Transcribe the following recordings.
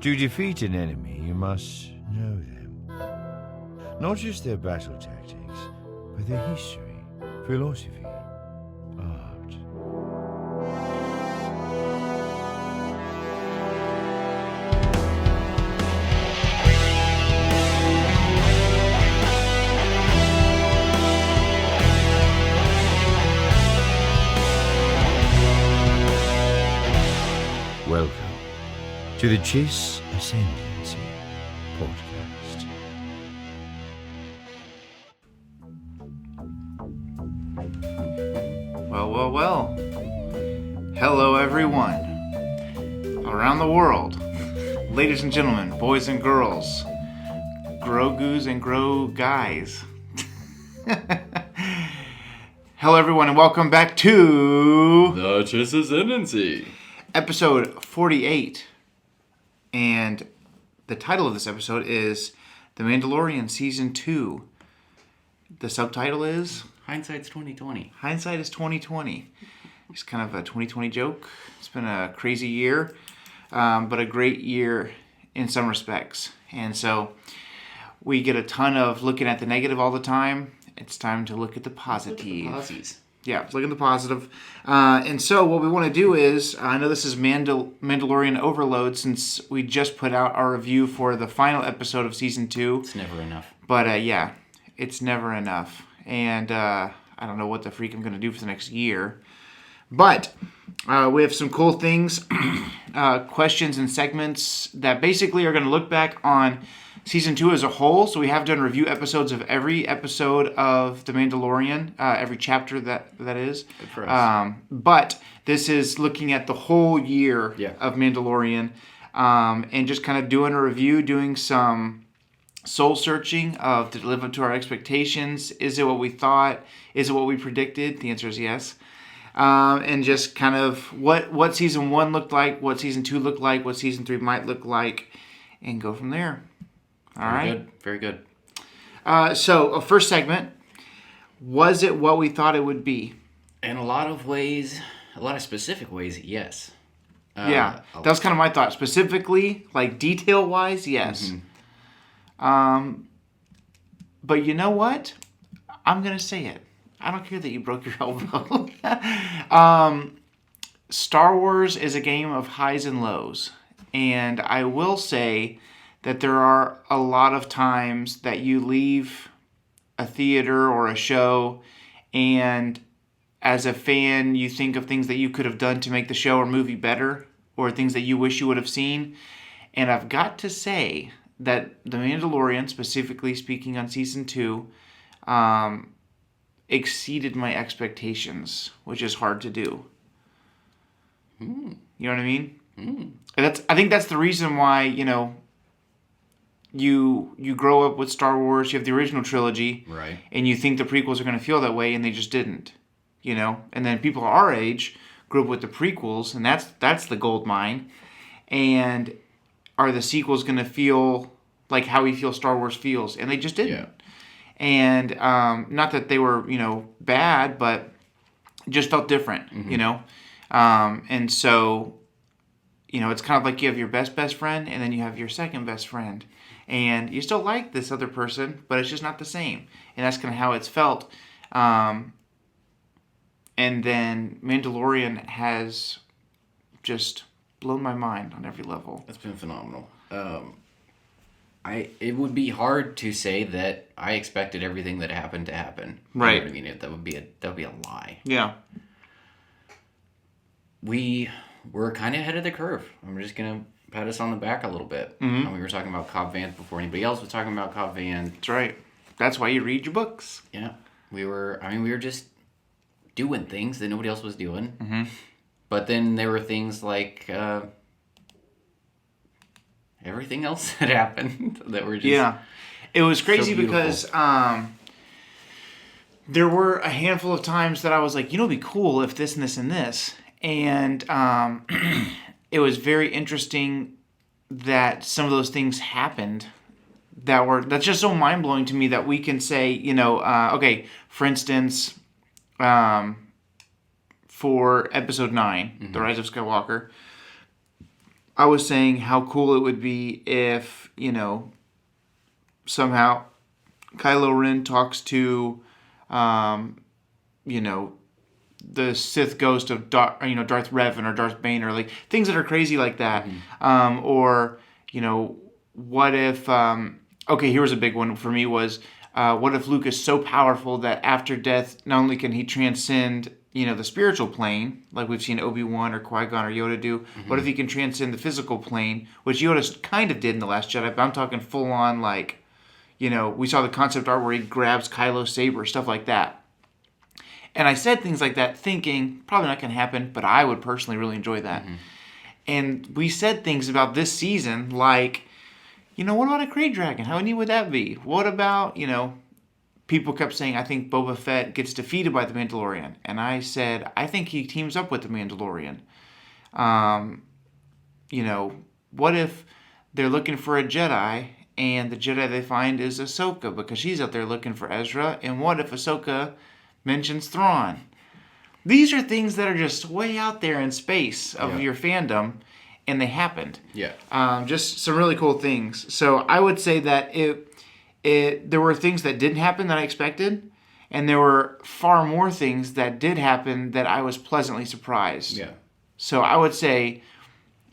To defeat an enemy, you must know them. Not just their battle tactics, but their history, philosophy, art. Welcome to the Chiss Ascendancy podcast. Well. Hello, everyone. Around the world. Ladies and gentlemen, boys and girls. Grogu's and Grow guys. Hello, everyone, and welcome back to... The Chiss Ascendancy. Episode 48. And the title of this episode is The Mandalorian Season 2. The subtitle is... Hindsight's 2020. Hindsight is 2020. It's kind of a 2020 joke. It's been a crazy year, but a great year in some respects. And so we get a ton of looking at the negative all the time. It's time to look at the positive. Yeah, look at the positive. And so what we want to do is, I know this is Mandalorian overload since we just put out our review for the final episode of Season 2. It's never enough. But yeah, it's never enough. And I don't know what the freak I'm going to do for the next year. But we have some cool things, questions and segments that basically are going to look back on Season 2 as a whole. So we have done review episodes of every episode of The Mandalorian, every chapter that is. Good for us. But this is looking at the whole year of Mandalorian and just kind of doing a review, doing some soul searching of did it live up to our expectations? Is it what we thought? Is it what we predicted? The answer is yes. And just kind of what Season 1 looked like, what Season 2 looked like, what Season 3 might look like, and go from there. All right. Very good. So, first segment, was it what we thought it would be? In a lot of ways, a lot of specific ways, yes. Yeah, that was kind of my thought. Specifically, like detail-wise, yes. Mm-hmm. But you know what? I'm going to say it. I don't care that you broke your elbow. Star Wars is a game of highs and lows. And I will say that there are a lot of times that you leave a theater or a show and as a fan you think of things that you could have done to make the show or movie better or things that you wish you would have seen. And I've got to say that The Mandalorian, specifically speaking on Season 2, exceeded my expectations, which is hard to do. You know what I mean? And I think that's the reason why, you grow up with Star Wars, you have the original trilogy, right? And you think the prequels are going to feel that way, and they just didn't, And then people our age grew up with the prequels, and that's the gold mine. And are the sequels going to feel like how we feel Star Wars feels? And they just didn't. Yeah. And not that they were, bad, but it just felt different, And so, it's kind of like you have your best friend, and then you have your second best friend. And you still like this other person, but it's just not the same. And that's kind of how it's felt. And then Mandalorian has just blown my mind on every level. It's been phenomenal. It would be hard to say that I expected everything that happened to happen. Right. You know what I mean? That would be a lie. Yeah. We were kind of ahead of the curve. I'm just gonna pat us on the back a little bit. Mm-hmm. And we were talking about Cobb Vanth before anybody else was talking about Cobb Vanth. That's right. That's why you read your books. Yeah. We were just doing things that nobody else was doing. Mm-hmm. But then there were things like everything else that happened that were just... Yeah. It was crazy so because there were a handful of times that I was like, it'd be cool if this and this and this. And it was very interesting that some of those things happened that's just so mind-blowing to me that we can say, okay, for instance, for episode 9, The Rise of Skywalker, I was saying how cool it would be if, somehow Kylo Ren talks to, the Sith ghost of Darth Revan or Darth Bane, or like things that are crazy like that. Or, what if, okay, here was a big one for me was, what if Luke is so powerful that after death, not only can he transcend, the spiritual plane, like we've seen Obi-Wan or Qui-Gon or Yoda do, what if he can transcend the physical plane, which Yoda kind of did in The Last Jedi, but I'm talking full on, like, we saw the concept art where he grabs Kylo's saber, stuff like that. And I said things like that thinking, probably not going to happen, but I would personally really enjoy that. And we said things about this season like, what about a Krayt Dragon? How neat would that be? What about, people kept saying, I think Boba Fett gets defeated by the Mandalorian. And I said, I think he teams up with the Mandalorian. What if they're looking for a Jedi and the Jedi they find is Ahsoka because she's out there looking for Ezra? And what if Ahsoka mentions Thrawn? These are things that are just way out there in space of your fandom, and they happened. Yeah. Just some really cool things. So I would say that there were things that didn't happen that I expected, and there were far more things that did happen that I was pleasantly surprised. Yeah. So I would say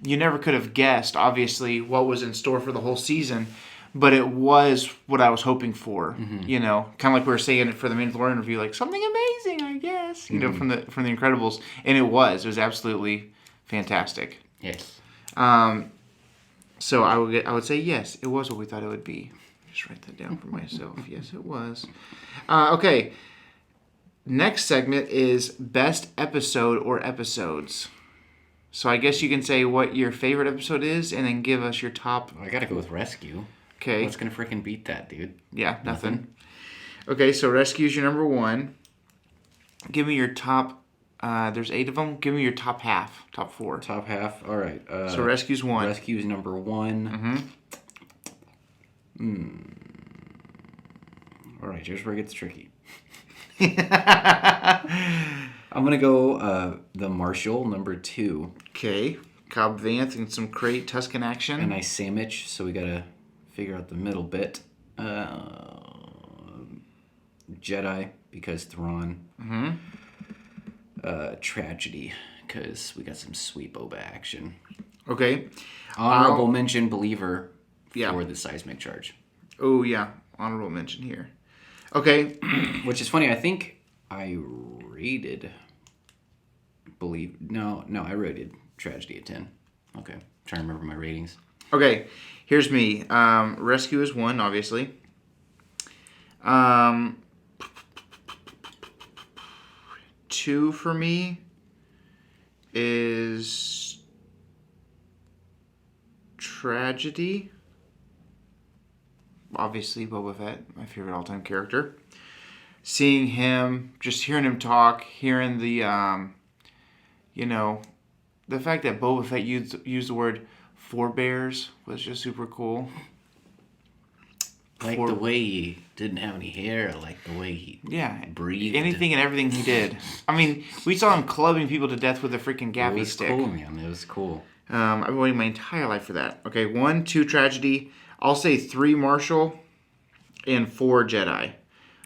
you never could have guessed, obviously, what was in store for the whole season, but it was what I was hoping for. Kind of like we were saying it for the Mandalorian review, like something amazing, I guess. From the Incredibles, and it was absolutely fantastic. Yes. So I would say yes, it was what we thought it would be. Just write that down for myself. Yes, it was. Okay. Next segment is best episode or episodes. So I guess you can say what your favorite episode is, and then give us your top. I gotta go with Rescue. Okay. What's gonna freaking beat that, dude? Yeah, nothing. Okay, so Rescue's your number one. Give me your top. There's 8 of them. Give me your top half, top 4. Top half. All right. So Rescue's 1. Rescue's number 1. All right. Here's where it gets tricky. I'm gonna go the Marshal, number 2. Okay. Cobb Vanth and some great Tusken action. A nice sandwich. So we gotta figure out the middle bit. Jedi because Thrawn. Tragedy because we got some sweet Boba action. Okay. Honorable mention Believer Yeah. for the seismic charge. Oh yeah, honorable mention here. Okay. Which is funny. I think I rated I rated Tragedy a 10. Okay. Trying to remember my ratings. Okay. Here's me. Rescue is 1, obviously. 2 for me is Tragedy. Obviously, Boba Fett, my favorite all-time character. Seeing him, just hearing him talk, hearing the, the fact that Boba Fett used the word forebears was just super cool. Like the way he didn't have any hair, like the way he breathed. Anything and everything he did. I mean, we saw him clubbing people to death with a freaking gaffy stick. It was cool, man. It was cool. I've been waiting my entire life for that. Okay, 1, 2 Tragedy. I'll say 3 Marshal and 4 Jedi.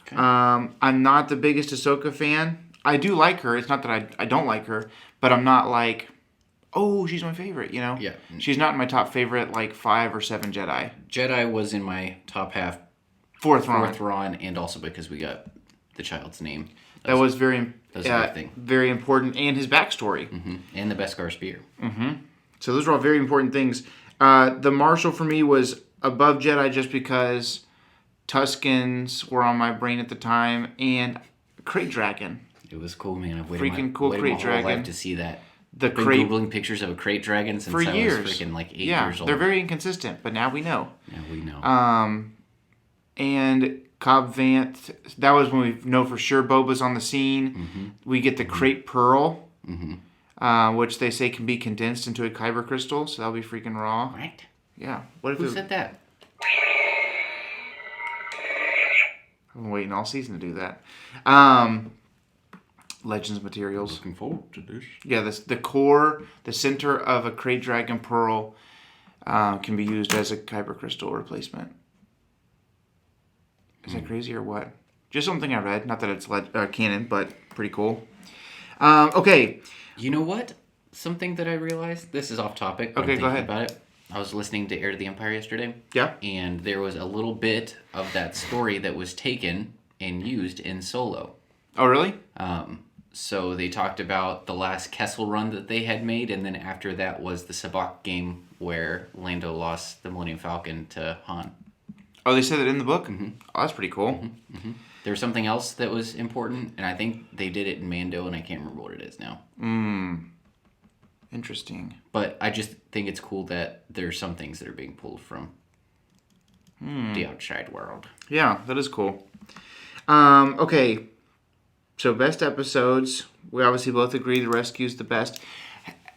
Okay. I'm not the biggest Ahsoka fan. I do like her. It's not that I don't like her, but I'm not like, oh, she's my favorite, Yeah. She's not in my top favorite, like 5 or 7 Jedi. Jedi was in my top half. 4th Ron, and also because we got the child's name. That was very very important, and his backstory. And the Beskar spear. So those are all very important things. The Marshal for me was above Jedi just because Tuskens were on my brain at the time, and Krayt Dragon. It was cool, man. I've Freaking cool Krayt Dragon. Life to see that. I've been Googling pictures of a Krayt Dragon since for years. I was freaking like 8 years old. They're very inconsistent, but now we know. Now we know. And Cobb Vanth, that was when we know for sure Boba's on the scene. We get the Krayt Pearl, which they say can be condensed into a kyber crystal, so that'll be freaking raw. What? Yeah. What if Who said that? I've been waiting all season to do that. Legends materials. Looking forward to this. Yeah, the core, the center of a Krayt Dragon Pearl can be used as a Kyber Crystal replacement. Is that crazy or what? Just something I read. Not that it's canon, but pretty cool. Okay. You know what? Something that I realized. This is off topic. But Okay, I'm go thinking ahead. about it. I was listening to Heir to the Empire yesterday. Yeah. And there was a little bit of that story that was taken and used in Solo. Oh, really? So they talked about the last Kessel run that they had made, and then after that was the Sabacc game where Lando lost the Millennium Falcon to Han. Oh, they said that in the book? Mm-hmm. Oh, that's pretty cool. Mm-hmm. There was something else that was important, and I think they did it in Mando, and I can't remember what it is now. Interesting. But I just think it's cool that there's some things that are being pulled from the outside world. Yeah, that is cool. Okay. So best episodes. We obviously both agree the Rescue's the best.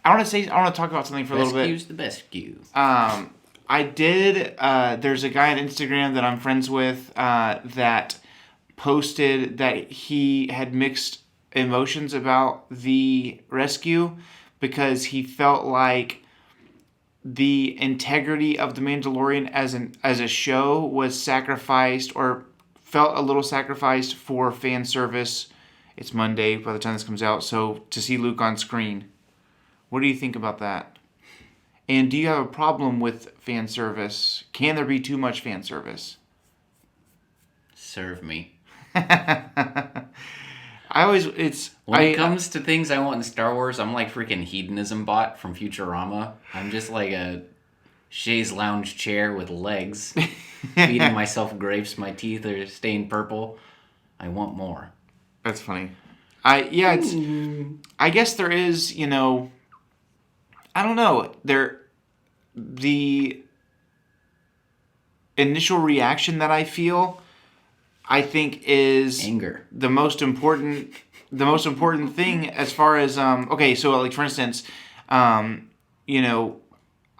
I want to talk about something for a little bit. Rescue's the best Q. I did. There's a guy on Instagram that I'm friends with that posted that he had mixed emotions about the Rescue because he felt like the integrity of the Mandalorian as a show was sacrificed or felt a little sacrificed for fan service. It's Monday by the time this comes out, so to see Luke on screen. What do you think about that? And do you have a problem with fan service? Can there be too much fan service? Serve me. When it comes to things I want in Star Wars, I'm like freaking hedonism bot from Futurama. I'm just like a chaise lounge chair with legs, feeding myself grapes. My teeth are stained purple. I want more. That's funny. I guess there is, I don't know. The initial reaction that I feel, I think, is anger. The most important thing as far as okay, so like for instance, I've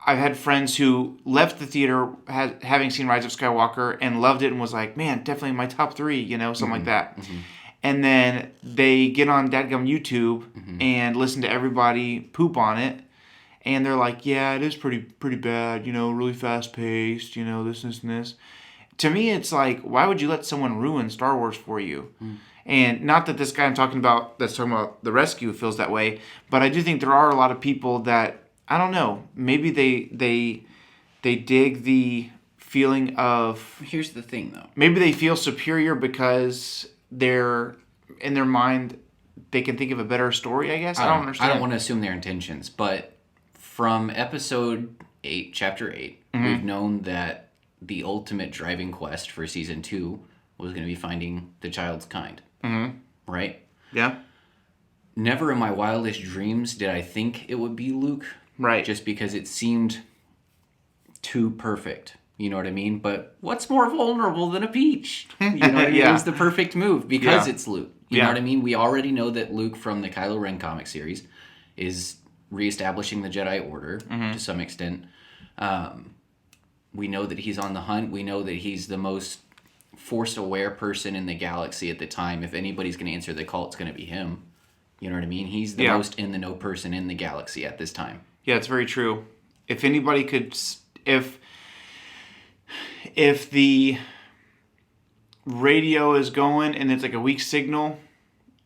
had friends who left the theater having seen Rise of Skywalker and loved it and was like, man, definitely my top 3, something like that. Mm-hmm. And then they get on dadgum YouTube and listen to everybody poop on it. And they're like, yeah, it is pretty bad, really fast paced, this, and this. To me, it's like, why would you let someone ruin Star Wars for you? Mm. And not that this guy that's talking about the Rescue feels that way, but I do think there are a lot of people that, I don't know, maybe they dig the feeling of... Here's the thing, though. Maybe they feel superior because they're, in their mind, they can think of a better story, I guess. I don't understand. I don't want to assume their intentions, but from episode 8, chapter 8, we've known that the ultimate driving quest for season 2 was going to be finding the child's kind. Mm-hmm. Right? Yeah. Never in my wildest dreams did I think it would be Luke. Right. Just because it seemed too perfect. You know what I mean? But what's more vulnerable than a peach? You know what I mean? Yeah. It was the perfect move because it's Luke. You know what I mean? We already know that Luke from the Kylo Ren comic series is reestablishing the Jedi Order to some extent. We know that he's on the hunt. We know that he's the most Force-aware person in the galaxy at the time. If anybody's going to answer the call, it's going to be him. You know what I mean? He's the most in-the-know person in the galaxy at this time. Yeah, it's very true. If anybody could... If the radio is going and it's like a weak signal,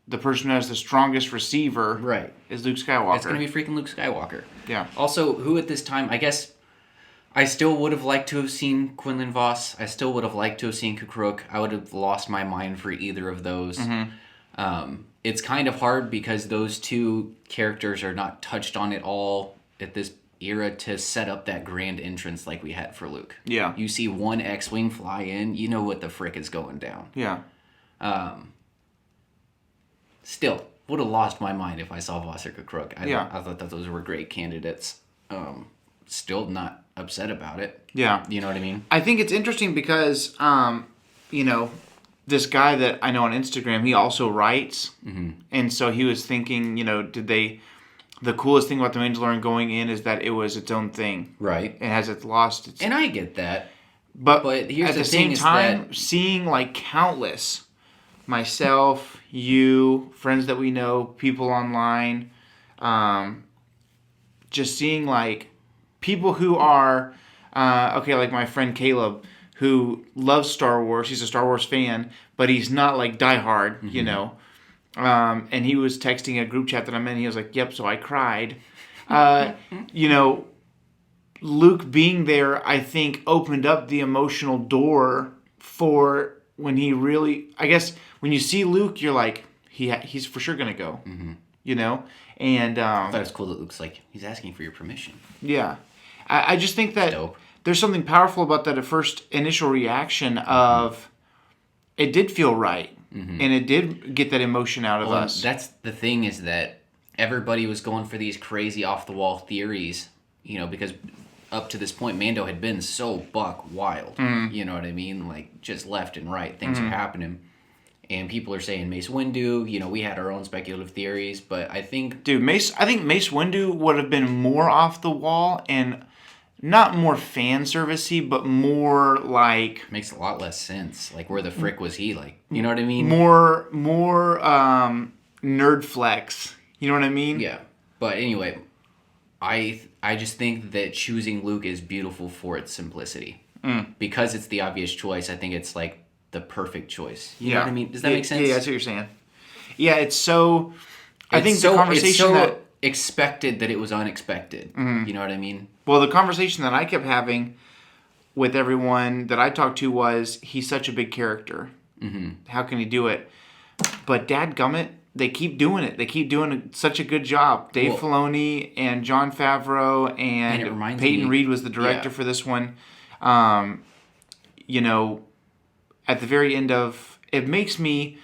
the person who has the strongest receiver is Luke Skywalker. It's going to be freaking Luke Skywalker. Yeah. Also, who at this time, I guess... I still would have liked to have seen Quinlan Vos. I still would have liked to have seen Kukruk. I would have lost my mind for either of those. Mm-hmm. It's kind of hard because those two characters are not touched on at all at this era to set up that grand entrance like we had for Luke. Yeah. You see one X-Wing fly in, you know what the frick is going down. Yeah. Still, would have lost my mind if I saw Vos or Kukruk. I thought that those were great candidates. Still not upset about it. Yeah. You know what I mean? I think it's interesting because, this guy that I know on Instagram, he also writes. Mm-hmm. And so he was thinking, the coolest thing about The Mandalorian going in is that it was its own thing. Right. It has lost its... And I get that. But here's at the same time, seeing like countless myself, you, friends that we know, people online, just seeing like people who are like my friend Caleb, who loves Star Wars. He's a Star Wars fan, but he's not like diehard, you know. And he was texting a group chat that I'm in. He was like, "Yep." So I cried. You know, Luke being there, I think, opened up the emotional door for when he really. I guess when you see Luke, you're like, he's for sure gonna go. You know, and I thought it was cool that Luke's like, he's asking for your permission. Yeah, I just think that there's something powerful about that first initial reaction of it did feel right, and it did get that emotion out of us. That's the thing, is that everybody was going for these crazy off the wall theories, you know, because up to this point Mando had been so buck wild, you know what I mean, like just left and right things are happening. And people are saying Mace Windu. You know, we had our own speculative theories, but I think... Mace Windu would have been more off the wall and not more fan servicey, but more like... Makes a lot less sense. Like, where the frick was he? Like, you know what I mean? More nerd flex. You know what I mean? Yeah. But anyway, I just think that choosing Luke is beautiful for its simplicity. Because it's the obvious choice, I think it's like the perfect choice. You know what I mean? Does that make sense? Yeah, that's what you're saying. Yeah, it's so... I think the conversation it's so that... expected that it was unexpected. You know what I mean? Well, the conversation that I kept having with everyone that I talked to was, he's such a big character. How can he do it? But dadgummit, they keep doing it. They keep doing such a good job. Dave Filoni and Jon Favreau and Peyton Reed was the director for this one. You know... At the very end of... It makes me...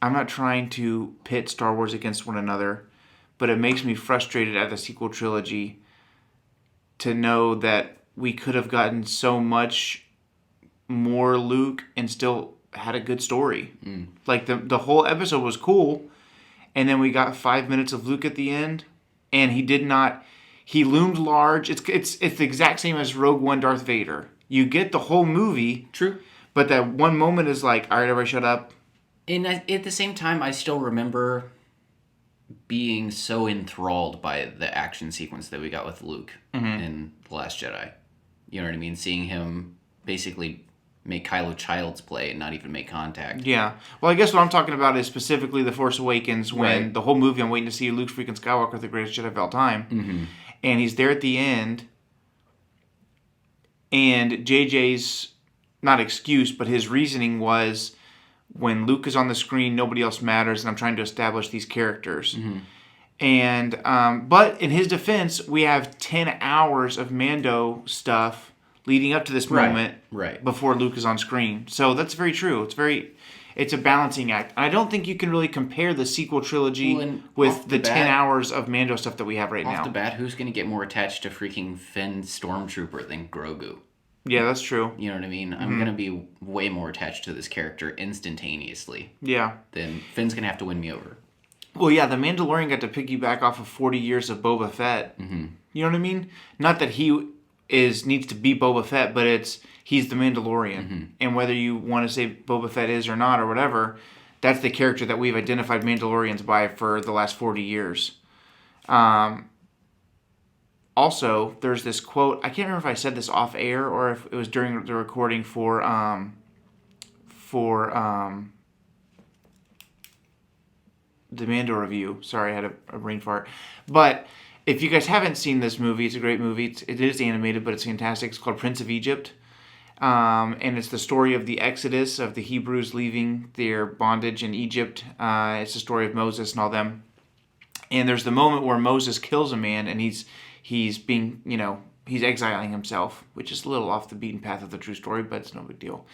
I'm not trying to pit Star Wars against one another, but it makes me frustrated at the sequel trilogy to know that we could have gotten so much more Luke and still had a good story. Like, the whole episode was cool, and then we got 5 minutes of Luke at the end, and he did not... He loomed large. It's the exact same as Rogue One Darth Vader. You get the whole movie. True. But that one moment is like, all right, everybody shut up. And at the same time, I still remember being so enthralled by the action sequence that we got with Luke in The Last Jedi. You know what I mean? Seeing him basically make Kylo child's play and not even make contact. Yeah. Well, I guess what I'm talking about is specifically The Force Awakens, when the whole movie I'm waiting to see Luke freaking Skywalker, the greatest Jedi of all time. And he's there at the end. And JJ's, not excuse, but his reasoning was, when Luke is on the screen, nobody else matters, and I'm trying to establish these characters. And, but in his defense, we have 10 hours of Mando stuff leading up to this moment before Luke is on screen. So that's very true. It's a balancing act. I don't think you can really compare the sequel trilogy with the 10 hours of Mando stuff that we have right now. Off the bat, who's going to get more attached to freaking Finn Stormtrooper than Grogu? Yeah, that's true. You know what I mean? I'm going to be way more attached to this character instantaneously. Yeah. Then Finn's going to have to win me over. Well, yeah, the Mandalorian got to piggyback off of 40 years of Boba Fett. You know what I mean? Not that he needs to be Boba Fett, but he's the Mandalorian. And whether you want to say Boba Fett is or not or whatever, that's the character that we've identified Mandalorians by for the last 40 years. Also, there's this quote, I can't remember if I said this off air or if it was during the recording for the Mando review. Sorry, I had a brain fart. But if you guys haven't seen this movie, it's a great movie. It is animated, but it's fantastic. It's called Prince of Egypt. And it's the story of the Exodus of the Hebrews leaving their bondage in Egypt. It's the story of Moses and all them. And there's the moment where Moses kills a man, and he's being, he's exiling himself, which is a little off the beaten path of the true story, but it's no big deal.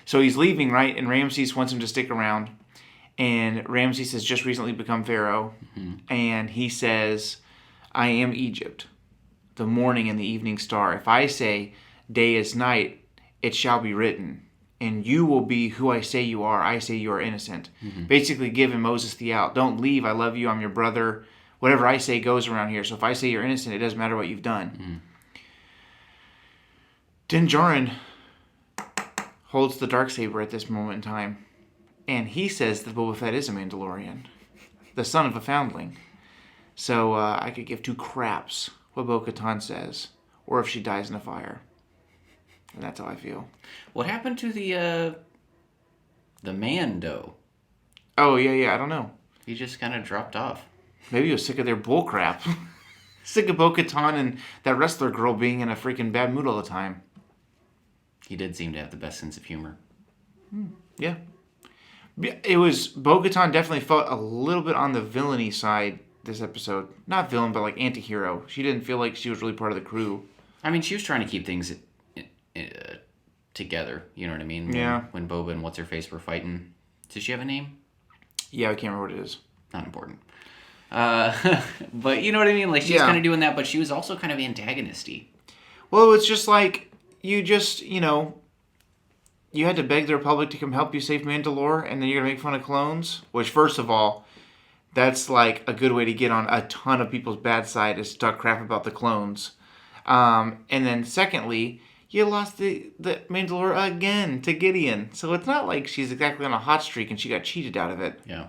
So he's leaving, right? And Ramses wants him to stick around. And Ramses has just recently become Pharaoh. And he says, I am Egypt, the morning and the evening star. If I say day is night, it shall be written. And you will be who I say you are. I say you are innocent. Basically giving Moses the out. Don't leave. I love you. I'm your brother. Whatever I say goes around here. So if I say you're innocent, it doesn't matter what you've done. Din Djarin holds the Darksaber at this moment in time. and he says that Boba Fett is a Mandalorian, the son of a foundling. So I could give 2 craps what Bo-Katan says, or if she dies in a fire. And that's how I feel. What happened to the Mando? Oh, yeah, I don't know. He just kind of dropped off. Maybe he was sick of their bull crap. Sick of Bo-Katan and that wrestler girl being in a freaking bad mood all the time. He did seem to have the best sense of humor. Yeah. It was... Bo-Katan definitely felt a little bit on the villainy side this episode. Not villain, but like anti-hero. She didn't feel like she was really part of the crew. I mean, she was trying to keep things together. You know what I mean? Yeah. When Boba and What's-Her-Face were fighting. Does she have a name? Yeah, I can't remember what it is. Not important. But you know what I mean? Like, she's kind of doing that, but she was also kind of antagonisty. Well, it's just like, you just, you know, you had to beg the Republic to come help you save Mandalore, and then you're going to make fun of clones? Which, first of all, that's like a good way to get on a ton of people's bad side, is to talk crap about the clones. And then secondly, you lost the Mandalore again to Gideon. So it's not like she's exactly on a hot streak and she got cheated out of it. Yeah.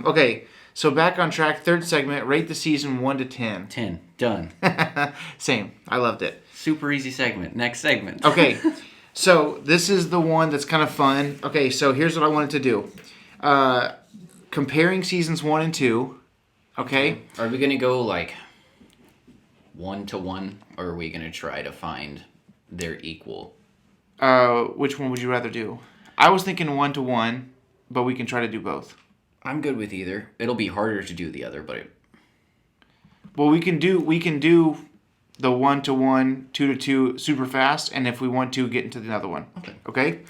Okay, so back on track. 3rd segment, rate the season 1 to 10. 10. Done. Same. I loved it. Super easy segment. Next segment. Okay, so this is the one that's kind of fun. Okay, so here's what I wanted to do. Comparing seasons 1 and 2. Okay? Are we going to go like 1-to-1, or are we going to try to find their equal? Which one would you rather do? I was thinking 1-to-1, but we can try to do both. I'm good with either. It'll be harder to do the other, but Well, we can do the 1-to-1, 2-to-2 super fast, and if we want to, get into another one. Okay?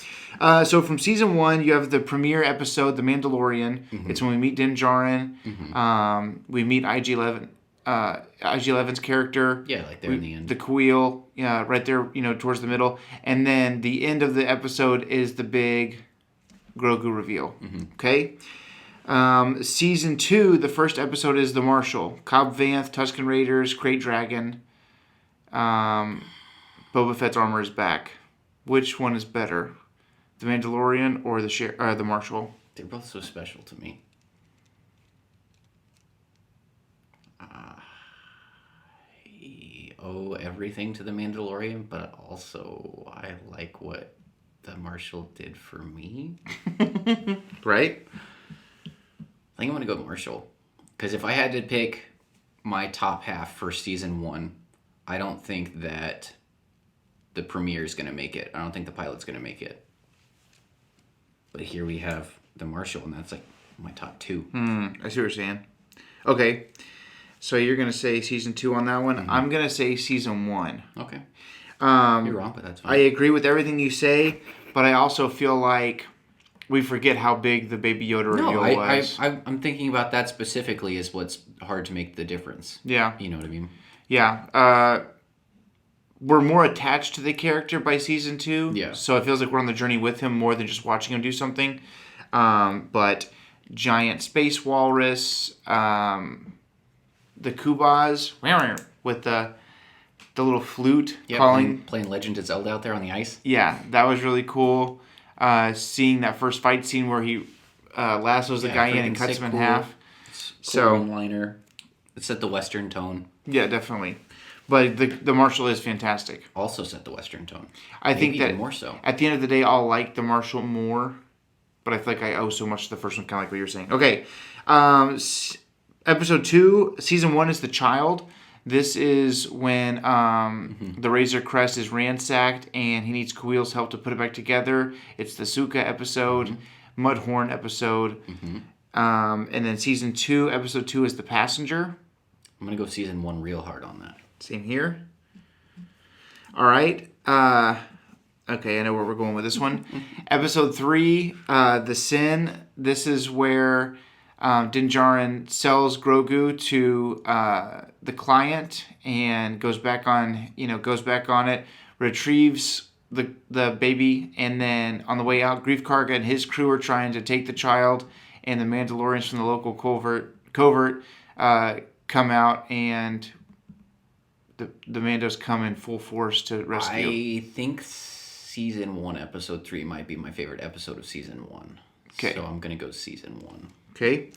So from season 1, you have the premiere episode, The Mandalorian. Mm-hmm. It's when we meet Din Djarin. Mm-hmm. We meet IG-11's character. Yeah, like there in the end. The Kuil, right there, towards the middle. And then the end of the episode is the big Grogu reveal. Mm-hmm. Okay? Season 2, the first episode is The Marshal. Cobb Vanth, Tusken Raiders, Krayt Dragon. Boba Fett's armor is back. Which one is better? The Mandalorian or the Marshal? They're both so special to me. I owe everything to the Mandalorian, but also I like what the Marshal did for me. Right? I think I'm going to go Marshal. Because if I had to pick my top half for season 1, I don't think that the premiere is going to make it. I don't think the pilot's going to make it. But here we have the Marshal, and that's like my top 2. I see what you're saying. Okay. So you're going to say season 2 on that one? Mm-hmm. I'm going to say season 1. Okay. You're wrong, but that's fine. I agree with everything you say, but I also feel like we forget how big the Baby Yoda reveal was. I'm thinking about that specifically as what's hard to make the difference. Yeah. You know what I mean? Yeah. We're more attached to the character by season 2. Yeah. So it feels like we're on the journey with him more than just watching him do something. But giant space walrus, the Kubas with the little flute calling. Playing Legend of Zelda out there on the ice. Yeah, that was really cool. Seeing that first fight scene where he lassos the guy in and cuts him in half. Cool one-liner. It set the Western tone. Yeah, definitely. But the Marshal is fantastic. Also set the Western tone. I think that even more so. At the end of the day, I'll like the Marshal more. But I feel like I owe so much to the first one, kind of like what you're saying. Okay. Episode 2, season 1 is The Child. This is when the Razor Crest is ransacked and he needs Kuil's help to put it back together. It's the Suka episode, Mudhorn episode. Mm-hmm. And then season 2, episode 2 is The Passenger. I'm going to go season 1 real hard on that. Same here. All right. Okay, I know where we're going with this one. Episode 3, The Sin. This is where Din Djarin sells Grogu to the client and goes back on it, retrieves the baby, and then on the way out, Grief Karga and his crew are trying to take the child, and the Mandalorians from the local covert come out, and the Mandos come in full force to rescue. I think season 1, episode 3 might be my favorite episode of season 1. Okay. So I'm going to go season 1. Okay.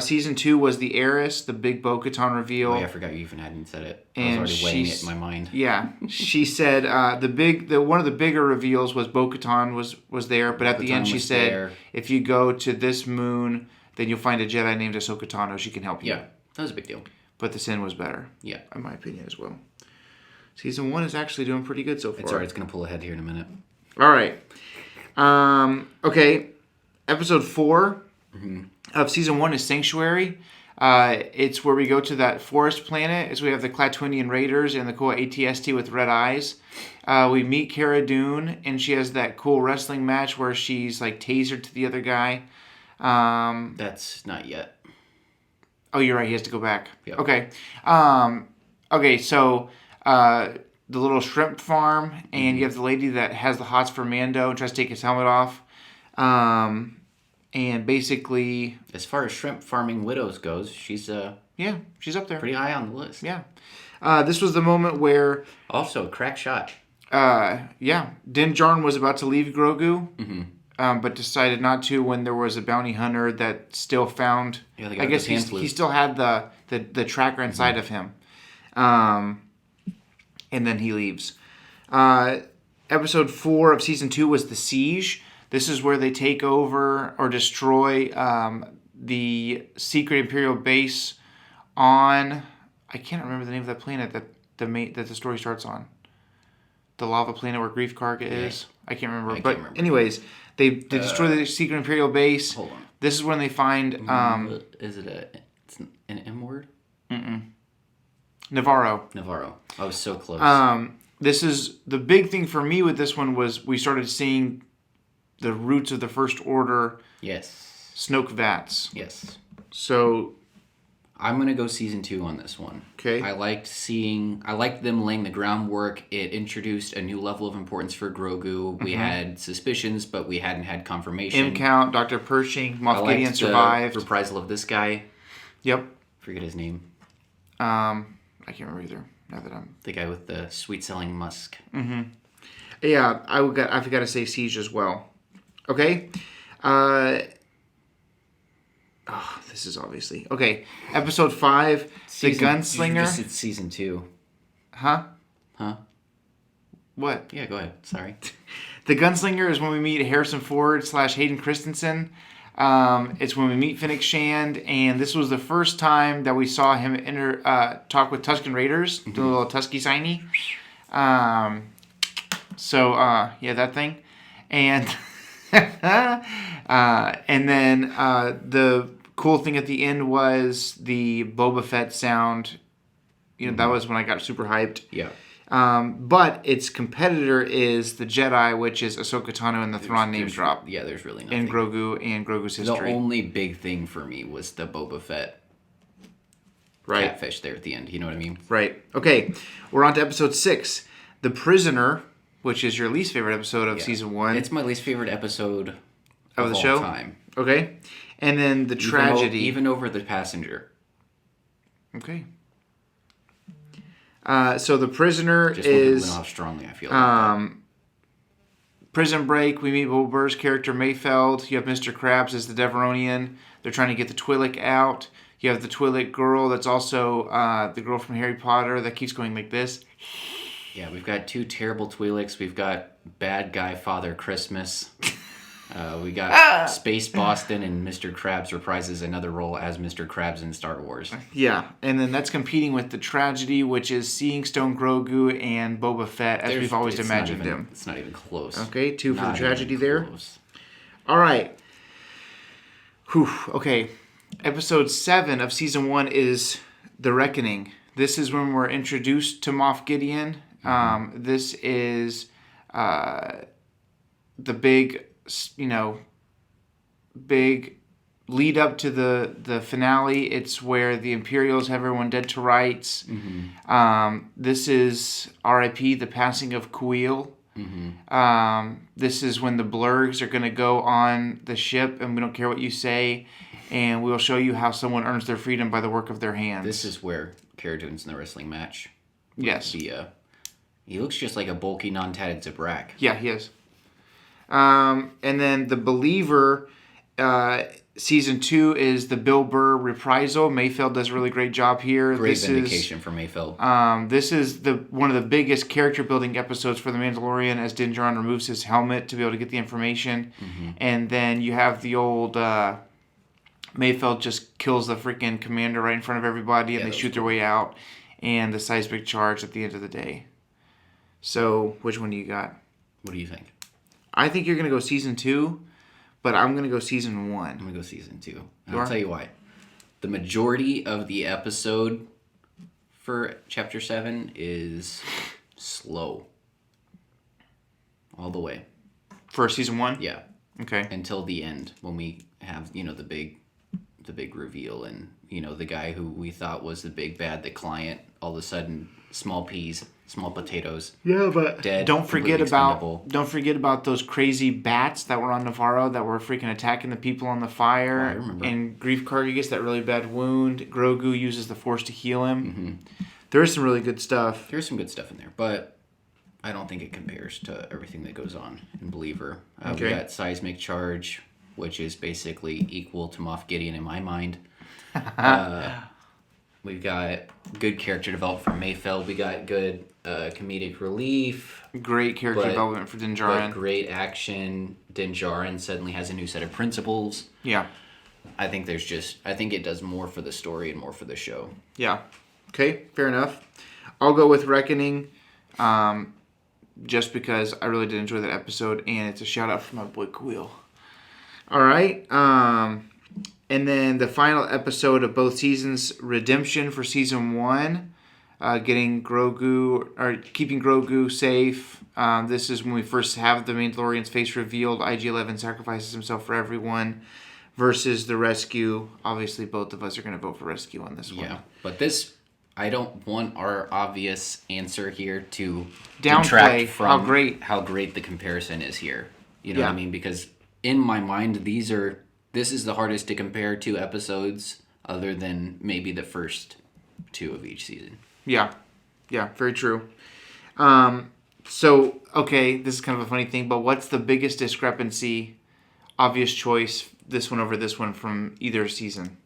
Season 2 was the Heiress, the big Bo-Katan reveal. Oh, yeah, I forgot you even hadn't said it. And I was already weighing it in my mind. Yeah. She said one of the bigger reveals was Bo-Katan was there, but at the end she said, there. If you go to this moon, then you'll find a Jedi named Ahsoka Tano. She can help you. Yeah, that was a big deal. But the Sin was better. Yeah. In my opinion as well. Season 1 is actually doing pretty good so far. It's alright, it's going to pull ahead here in a minute. All right. Okay. Episode 4 of season 1 is Sanctuary. It's where we go to that forest planet. It's we have the Klatooinian Raiders and the cool ATST with red eyes. We meet Cara Dune, and she has that cool wrestling match where she's like tasered to the other guy. That's not yet. Oh, you're right. He has to go back. Yep. Okay. Okay, so the little shrimp farm, and you have the lady that has the hots for Mando and tries to take his helmet off. And basically, as far as shrimp farming widows goes, she's she's up there, pretty high on the list. Yeah. This was the moment where also crack shot. Din Djarin was about to leave Grogu, but decided not to when there was a bounty hunter that still found. Yeah, I guess he still had the tracker inside of him, and then he leaves. Episode 4 of season 2 was the Siege. This is where they take over or destroy the secret Imperial base on... I can't remember the name of that planet that the story starts on. The lava planet where Grief Karga is. I can't remember. Anyways, they destroy the secret Imperial base. Hold on. This is when they find... is it an M word? Navarro. I was so close. This is... The big thing for me with this one was we started seeing... the roots of the First Order. Yes. Snoke Vats. Yes. So... I'm going to go season 2 on this one. Okay. I liked them laying the groundwork. It introduced a new level of importance for Grogu. We had suspicions, but we hadn't had confirmation. M-Count, Dr. Pershing, Moff Gideon survived. The reprisal of this guy. Yep. Forget his name. I can't remember either. Now that I'm... The guy with the sweet-selling musk. Yeah, I forgot to say Siege as well. Okay. This is obviously... Okay. Episode 5, The Gunslinger. It's season 2. Huh? What? Yeah, go ahead. Sorry. The Gunslinger is when we meet Harrison Ford / Hayden Christensen. It's when we meet Fennec Shand, and this was the first time that we saw him talk with Tusken Raiders, do a little Tusky signy. That thing. And... and then the cool thing at the end was the Boba Fett sound. You know, that was when I got super hyped. Yeah. But its competitor is the Jedi, which is Ahsoka Tano and the Thrawn name drop. Yeah, there's really nothing. And Grogu's history. The only big thing for me was the Boba Fett catfish there at the end. You know what I mean? Right. Okay. We're on to episode 6. The Prisoner, which is your least favorite episode of season 1. It's my least favorite episode of the show. Time. Okay. And then the tragedy. Even over The Passenger. Okay. So the Prisoner just is... went off strongly, I feel like. Prison Break, we meet Bill Burr's character Mayfeld. You have Mr. Krabs as the Deveronian. They're trying to get the Twi'lek out. You have the Twi'lek girl that's also the girl from Harry Potter that keeps going like this. Yeah, we've got 2 terrible Twi'leks. We've got bad guy Father Christmas. We got Space Boston, and Mr. Krabs reprises another role as Mr. Krabs in Star Wars. Yeah, and then that's competing with the tragedy, which is seeing Stone Grogu and Boba Fett as we've always imagined them. It's not even close. Okay, 2 for the tragedy there. All right. Whew, okay. Episode 7 of season 1 is The Reckoning. This is when we're introduced to Moff Gideon. This is the big lead up to the finale. It's where the Imperials have everyone dead to rights. This is R.I.P. the passing of Kuil. This is when the Blurgs are going to go on the ship, and we don't care what you say, and we'll show you how someone earns their freedom by the work of their hands. This is where Cara Dune's in the wrestling match. Yes. He looks just like a bulky, non-tatted Zabrak. Yeah, he is. And then the Believer Season 2 is the Bill Burr reprisal. Mayfeld does a really great job here. Great vindication for Mayfeld. This is one of the biggest character building episodes for The Mandalorian, as Din Djarin removes his helmet to be able to get the information. Mm-hmm. And then you have the old Mayfeld just kills the freaking commander right in front of everybody, and they shoot their way out, and the seismic charge at the end of the day. So, which one do you got? What do you think? I think you're going to go Season 2. But I'm going to go Season 1. I'm going to go Season 2. I'll tell you why. The majority of the episode for Chapter 7 is slow. All the way. For Season 1? Yeah. Okay. Until the end, when we have, the big reveal, and, the guy who we thought was the big bad, the client, all of a sudden, small peas, small potatoes. Yeah, but dead, don't forget about those crazy bats that were on Navarro that were freaking attacking the people on the fire. Oh, I remember. And Grief Karga gets that really bad wound. Grogu uses the Force to heal him. Mm-hmm. There is some really good stuff. There's some good stuff in there, but I don't think it compares to everything that goes on in Believer. We got Seismic Charge, which is basically equal to Moff Gideon in my mind. We've got good character development from Mayfeld. We got good comedic relief. Great character development for Din Djarin. Great action. Din Djarin suddenly has a new set of principles. Yeah. I think it does more for the story and more for the show. Yeah. Okay, fair enough. I'll go with Reckoning, just because I really did enjoy that episode, and it's a shout out for my boy Quill. All right. And then the final episode of both seasons, Redemption for Season 1, keeping Grogu safe. This is when we first have the Mandalorian's face revealed. IG-11 sacrifices himself for everyone versus the Rescue. Obviously, both of us are going to vote for Rescue on this one. Yeah, but I don't want our obvious answer here to downplay detract from how great the comparison is here. You know what I mean? Because in my mind, this is the hardest to compare two episodes other than maybe the first two of each season. Yeah. Yeah, very true. So, okay, this is kind of a funny thing, but what's the biggest discrepancy, obvious choice, this one over this one from either season?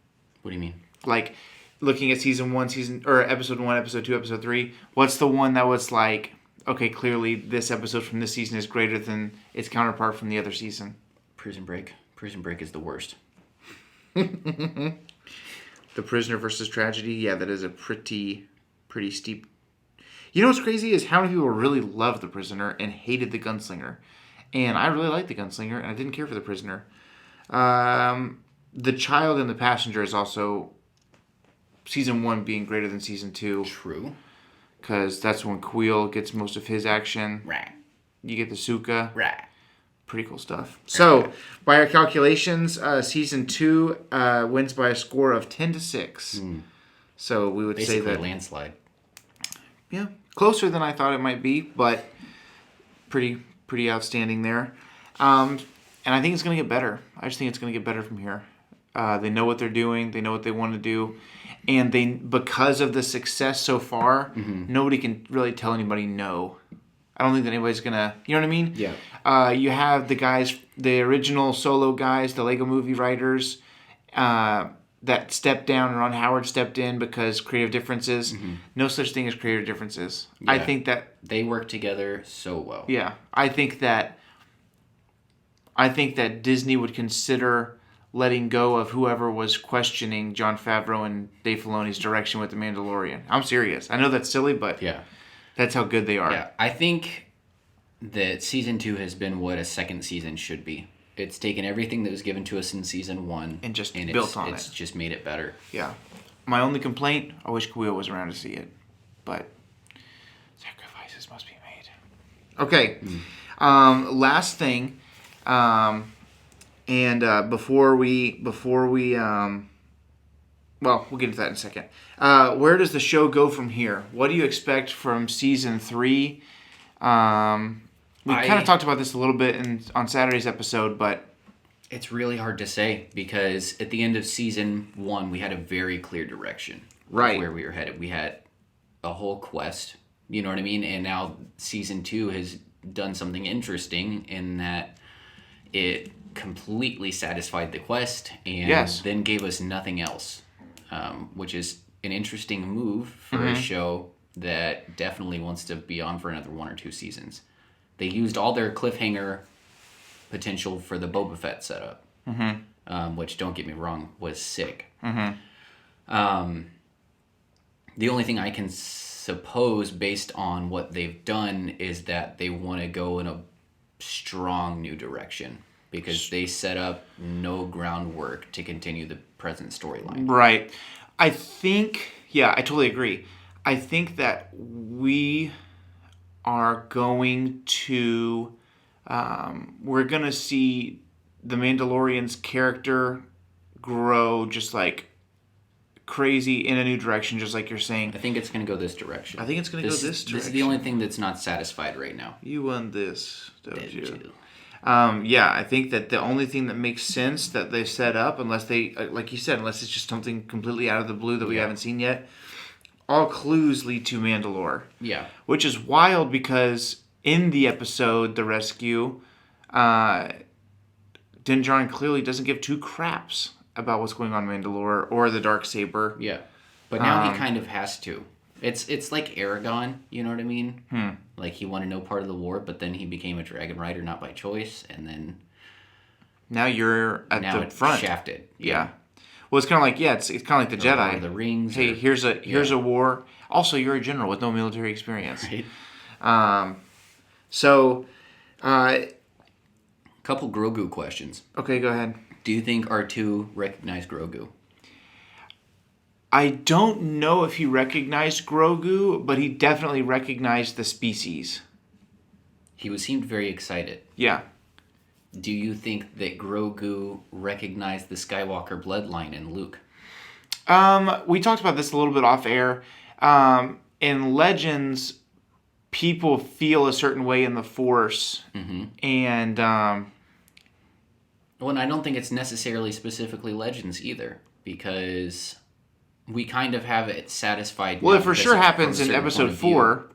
What do you mean? Like, looking at Season 1, Episode 1, Episode 2, Episode 3, what's the one that was like, okay, clearly this episode from this season is greater than its counterpart from the other season? Prison Break. Prison Break is the worst. The Prisoner versus Tragedy, yeah, that is a pretty steep. You know what's crazy is how many people really loved The Prisoner and hated The Gunslinger. And I really liked The Gunslinger, and I didn't care for The Prisoner. The Child and the Passenger is also Season 1 being greater than Season 2. True. Because that's when Quill gets most of his action. Right. You get the Suka. Right. Pretty cool stuff. So, by our calculations, Season 2 wins by a score of 10-6. So, we would basically say that... a landslide. Yeah. Closer than I thought it might be, but pretty outstanding there. And I think it's going to get better. I just think it's going to get better from here. They know what they're doing. They know what they want to do. And because of the success so far, nobody can really tell anybody no. I don't think that anybody's going to... You know what I mean? Yeah. You have the guys, the original Solo guys, the Lego Movie writers, that stepped down, and Ron Howard stepped in because creative differences. No such thing as creative differences. Yeah. I think that... They work together so well. Yeah. I think that Disney would consider letting go of whoever was questioning Jon Favreau and Dave Filoni's direction with The Mandalorian. I'm serious. I know that's silly, but that's how good they are. Yeah, I think that Season 2 has been what a second season should be. It's taken everything that was given to us in Season 1 and just built on it. It's just made it better. Yeah. My only complaint, I wish Quill was around to see it. But sacrifices must be made. Okay. Last thing, before we well, we'll get into that in a second. Where does the show go from here? What do you expect from Season 3? We kind of talked about this a little bit on Saturday's episode, but... It's really hard to say, because at the end of Season 1, we had a very clear direction. Right. Of where we were headed. We had a whole quest, you know what I mean? And now Season 2 has done something interesting in that it completely satisfied the quest and then gave us nothing else, which is an interesting move for a show that definitely wants to be on for another 1 or 2 seasons. They used all their cliffhanger potential for the Boba Fett setup, which, don't get me wrong, was sick. The only thing I can suppose, based on what they've done, is that they want to go in a strong new direction, because they set up no groundwork to continue the present storyline. Right. I think, I totally agree. I think that we are going to, we're going to see the Mandalorian's character grow just like crazy in a new direction, just like you're saying. I think it's going to go this direction. I think it's going to go this direction. This is the only thing that's not satified right now. You want this, don't you? I think that the only thing that makes sense that they set up, unless they, like you said, unless it's just something completely out of the blue that we haven't seen yet, all clues lead to Mandalore. Yeah. Which is wild, because in the episode, The Rescue, Din Djarin clearly doesn't give 2 craps about what's going on in Mandalore or the Darksaber. Yeah. But now he kind of has to. It's like Aragon, you know what I mean? Like, he wanted no part of the war, but then he became a dragon rider, not by choice, and then... Now you're at the front. Shafted. Yeah. Well, it's kind of like, it's kind of like the Jedi. Lord of the Rings. Hey, here's a war. Also, you're a general with no military experience. Right. Couple Grogu questions. Okay, go ahead. Do you think R2 recognized Grogu? I don't know if he recognized Grogu, but he definitely recognized the species. He seemed very excited. Yeah. Do you think that Grogu recognized the Skywalker bloodline in Luke? We talked about this a little bit off air. In Legends, people feel a certain way in the Force. And... well, and I don't think it's necessarily specifically Legends either, because... we kind of have it satisfied. Well, it for sure happens in episode 4,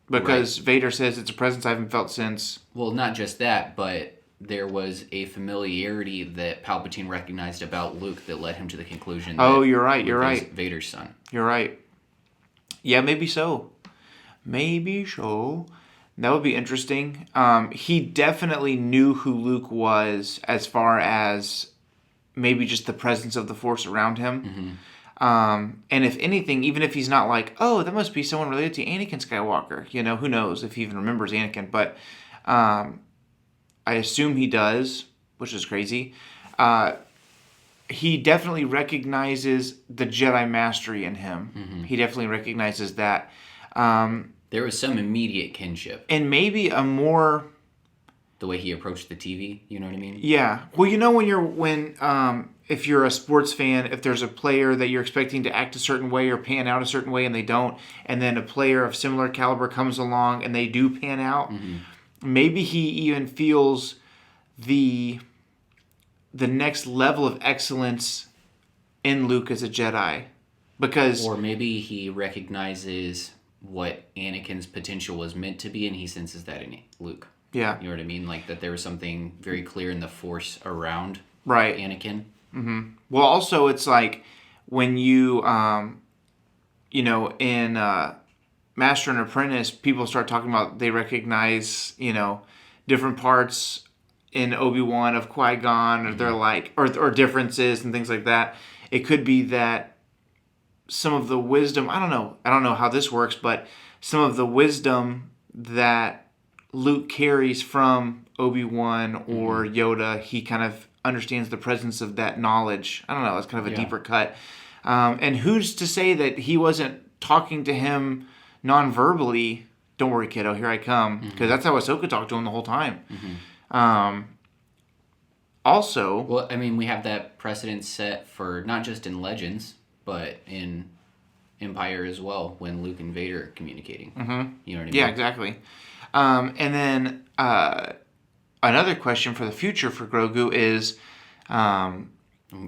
because Vader says it's a presence I haven't felt since. Well, not just that, but there was a familiarity that Palpatine recognized about Luke that led him to the conclusion that you're right, Luke is Vader's son. You're right. Yeah, maybe so. Maybe so. That would be interesting. He definitely knew who Luke was, as far as maybe just the presence of the Force around him. And if anything, even if he's not like, oh, that must be someone related to Anakin Skywalker, who knows if he even remembers Anakin, but I assume he does, which is crazy. He definitely recognizes the Jedi mastery in him. He definitely recognizes that. There was some immediate kinship. And maybe a more... the way he approached the TV, you know what I mean? Yeah. Well, if you're a sports fan, if there's a player that you're expecting to act a certain way or pan out a certain way and they don't, and then a player of similar caliber comes along and they do pan out, maybe he even feels the next level of excellence in Luke as a Jedi. Or maybe he recognizes what Anakin's potential was meant to be, and he senses that in Luke. Yeah. You know what I mean? Like, that there was something very clear in the Force around Anakin. Well, also, it's like when you, in Master and Apprentice, people start talking about they recognize, different parts in Obi-Wan of Qui-Gon, or they're like, or differences and things like that. It could be that some of the wisdom, I don't know how this works, but some of the wisdom that Luke carries from Obi-Wan or Yoda, he kind of understands the presence of that knowledge. I don't know, it's kind of a deeper cut. And who's to say that he wasn't talking to him non-verbally? Don't worry, kiddo, here I come. Because that's how Ahsoka talked to him the whole time. Also... well, I mean, we have that precedent set for not just in Legends, but in Empire as well, when Luke and Vader are communicating. You know what I mean? Yeah, exactly. And then another question for the future for Grogu is... I'm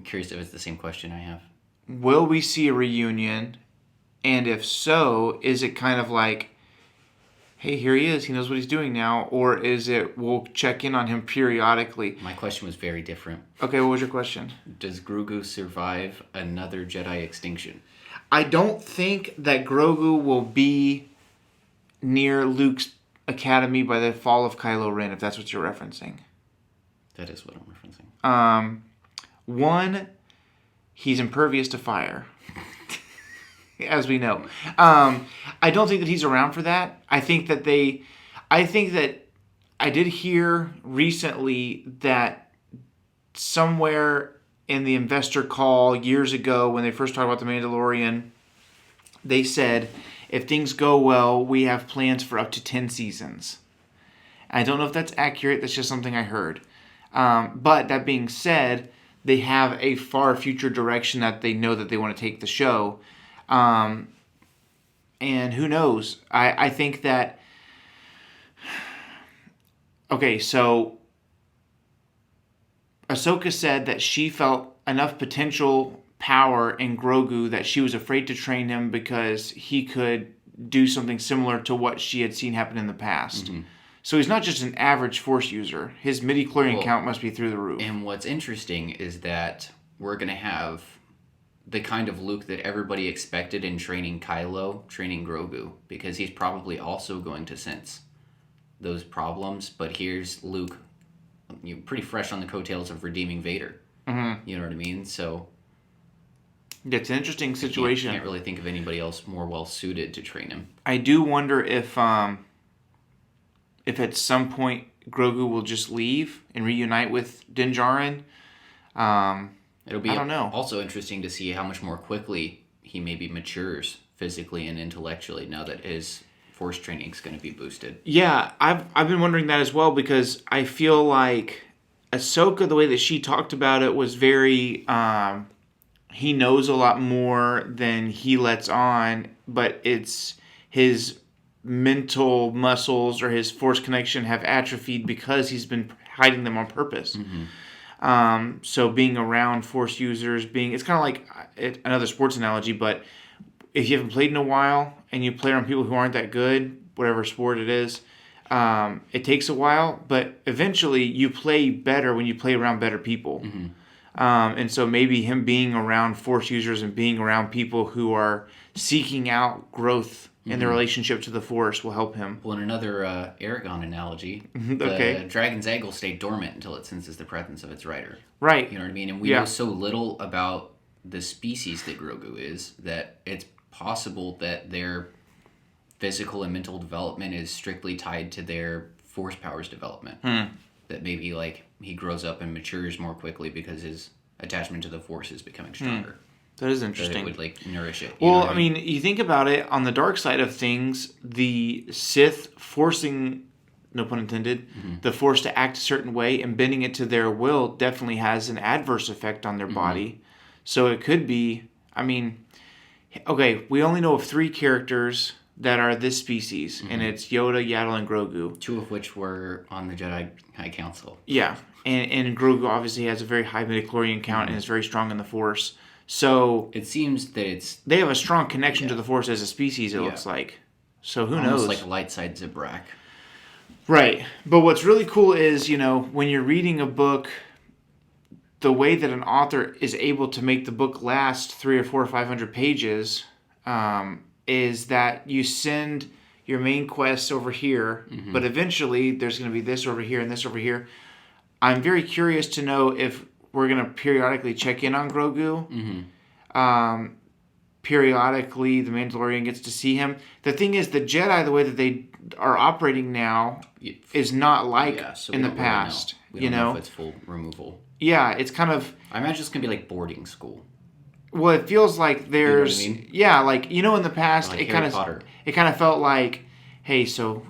curious if it's the same question I have. Will we see a reunion? And if so, is it kind of like hey, here he is, he knows what he's doing now, or is it we'll check in on him periodically? My question was very different. Okay, what was your question? Does Grogu survive another Jedi extinction? I don't think that Grogu will be near Luke's academy by the fall of Kylo Ren, if that's what you're referencing. That is what I'm referencing. One, he's impervious to fire, as we know. I don't think that he's around for that. I think that I did hear recently that somewhere in the investor call years ago when they first talked about The Mandalorian, they said, if things go well, we have plans for up to 10 seasons. I don't know if that's accurate. That's just something I heard. But that being said, they have a far future direction that they know that they want to take the show. And who knows? I think that... Okay, so Ahsoka said that she felt enough potential power in Grogu that she was afraid to train him because he could do something similar to what she had seen happen in the past. Mm-hmm. So he's not just an average Force user. His midi-chlorian count must be through the roof. And what's interesting is that we're going to have the kind of Luke that everybody expected in training Kylo, training Grogu, because he's probably also going to sense those problems. But here's Luke, pretty fresh on the coattails of redeeming Vader. Mm-hmm. You know what I mean? So... it's an interesting situation. I can't really think of anybody else more well-suited to train him. I do wonder if at some point Grogu will just leave and reunite with Din Djarin. It'll be I don't know. Also interesting to see how much more quickly he maybe matures physically and intellectually now that his Force training is going to be boosted. Yeah, I've been wondering that as well because I feel like Ahsoka, the way that she talked about it was very... he knows a lot more than he lets on, but it's his mental muscles or his Force connection have atrophied because he's been hiding them on purpose. Mm-hmm. So being around Force users, it's kind of like another sports analogy, but if you haven't played in a while and you play around people who aren't that good, whatever sport it is, it takes a while, but eventually you play better when you play around better people. Mm-hmm. And so maybe him being around Force users and being around people who are seeking out growth in their relationship to the Force will help him. Well, in another Aragon analogy, okay. The dragon's egg will stay dormant until it senses the presence of its rider. Right. You know what I mean? And we know so little about the species that Grogu is that it's possible that their physical and mental development is strictly tied to their Force powers development. That maybe he grows up and matures more quickly because his attachment to the Force is becoming stronger. That is interesting. That it would nourish it. Well, I mean, you think about it, on the dark side of things, the Sith forcing, no pun intended, the Force to act a certain way and bending it to their will definitely has an adverse effect on their body. So it could be, I mean, okay, we only know of 3 characters that are this species, and it's Yoda, Yaddle, and Grogu. 2 of which were on the Jedi High Council. Yeah, and Grogu obviously has a very high midichlorian count and is very strong in the Force. So it seems that they have a strong connection to the Force as a species, it looks like. So who knows? Almost like a light side Zabrak. Right. But what's really cool is, when you're reading a book, the way that an author is able to make the book last 300 or 400 or 500 pages is that you send your main quests over here, but eventually there's going to be this over here and this over here. I'm very curious to know if we're going to periodically check in on Grogu. Periodically, the Mandalorian gets to see him. The thing is, the Jedi, the way that they are operating now, is not like in the past. Really know. We don't know if it's full removal. Yeah, it's kind of... I imagine it's going to be like boarding school. Well, it feels like there's... You know what I mean? Yeah, in the past, like it kind of felt like, hey, so,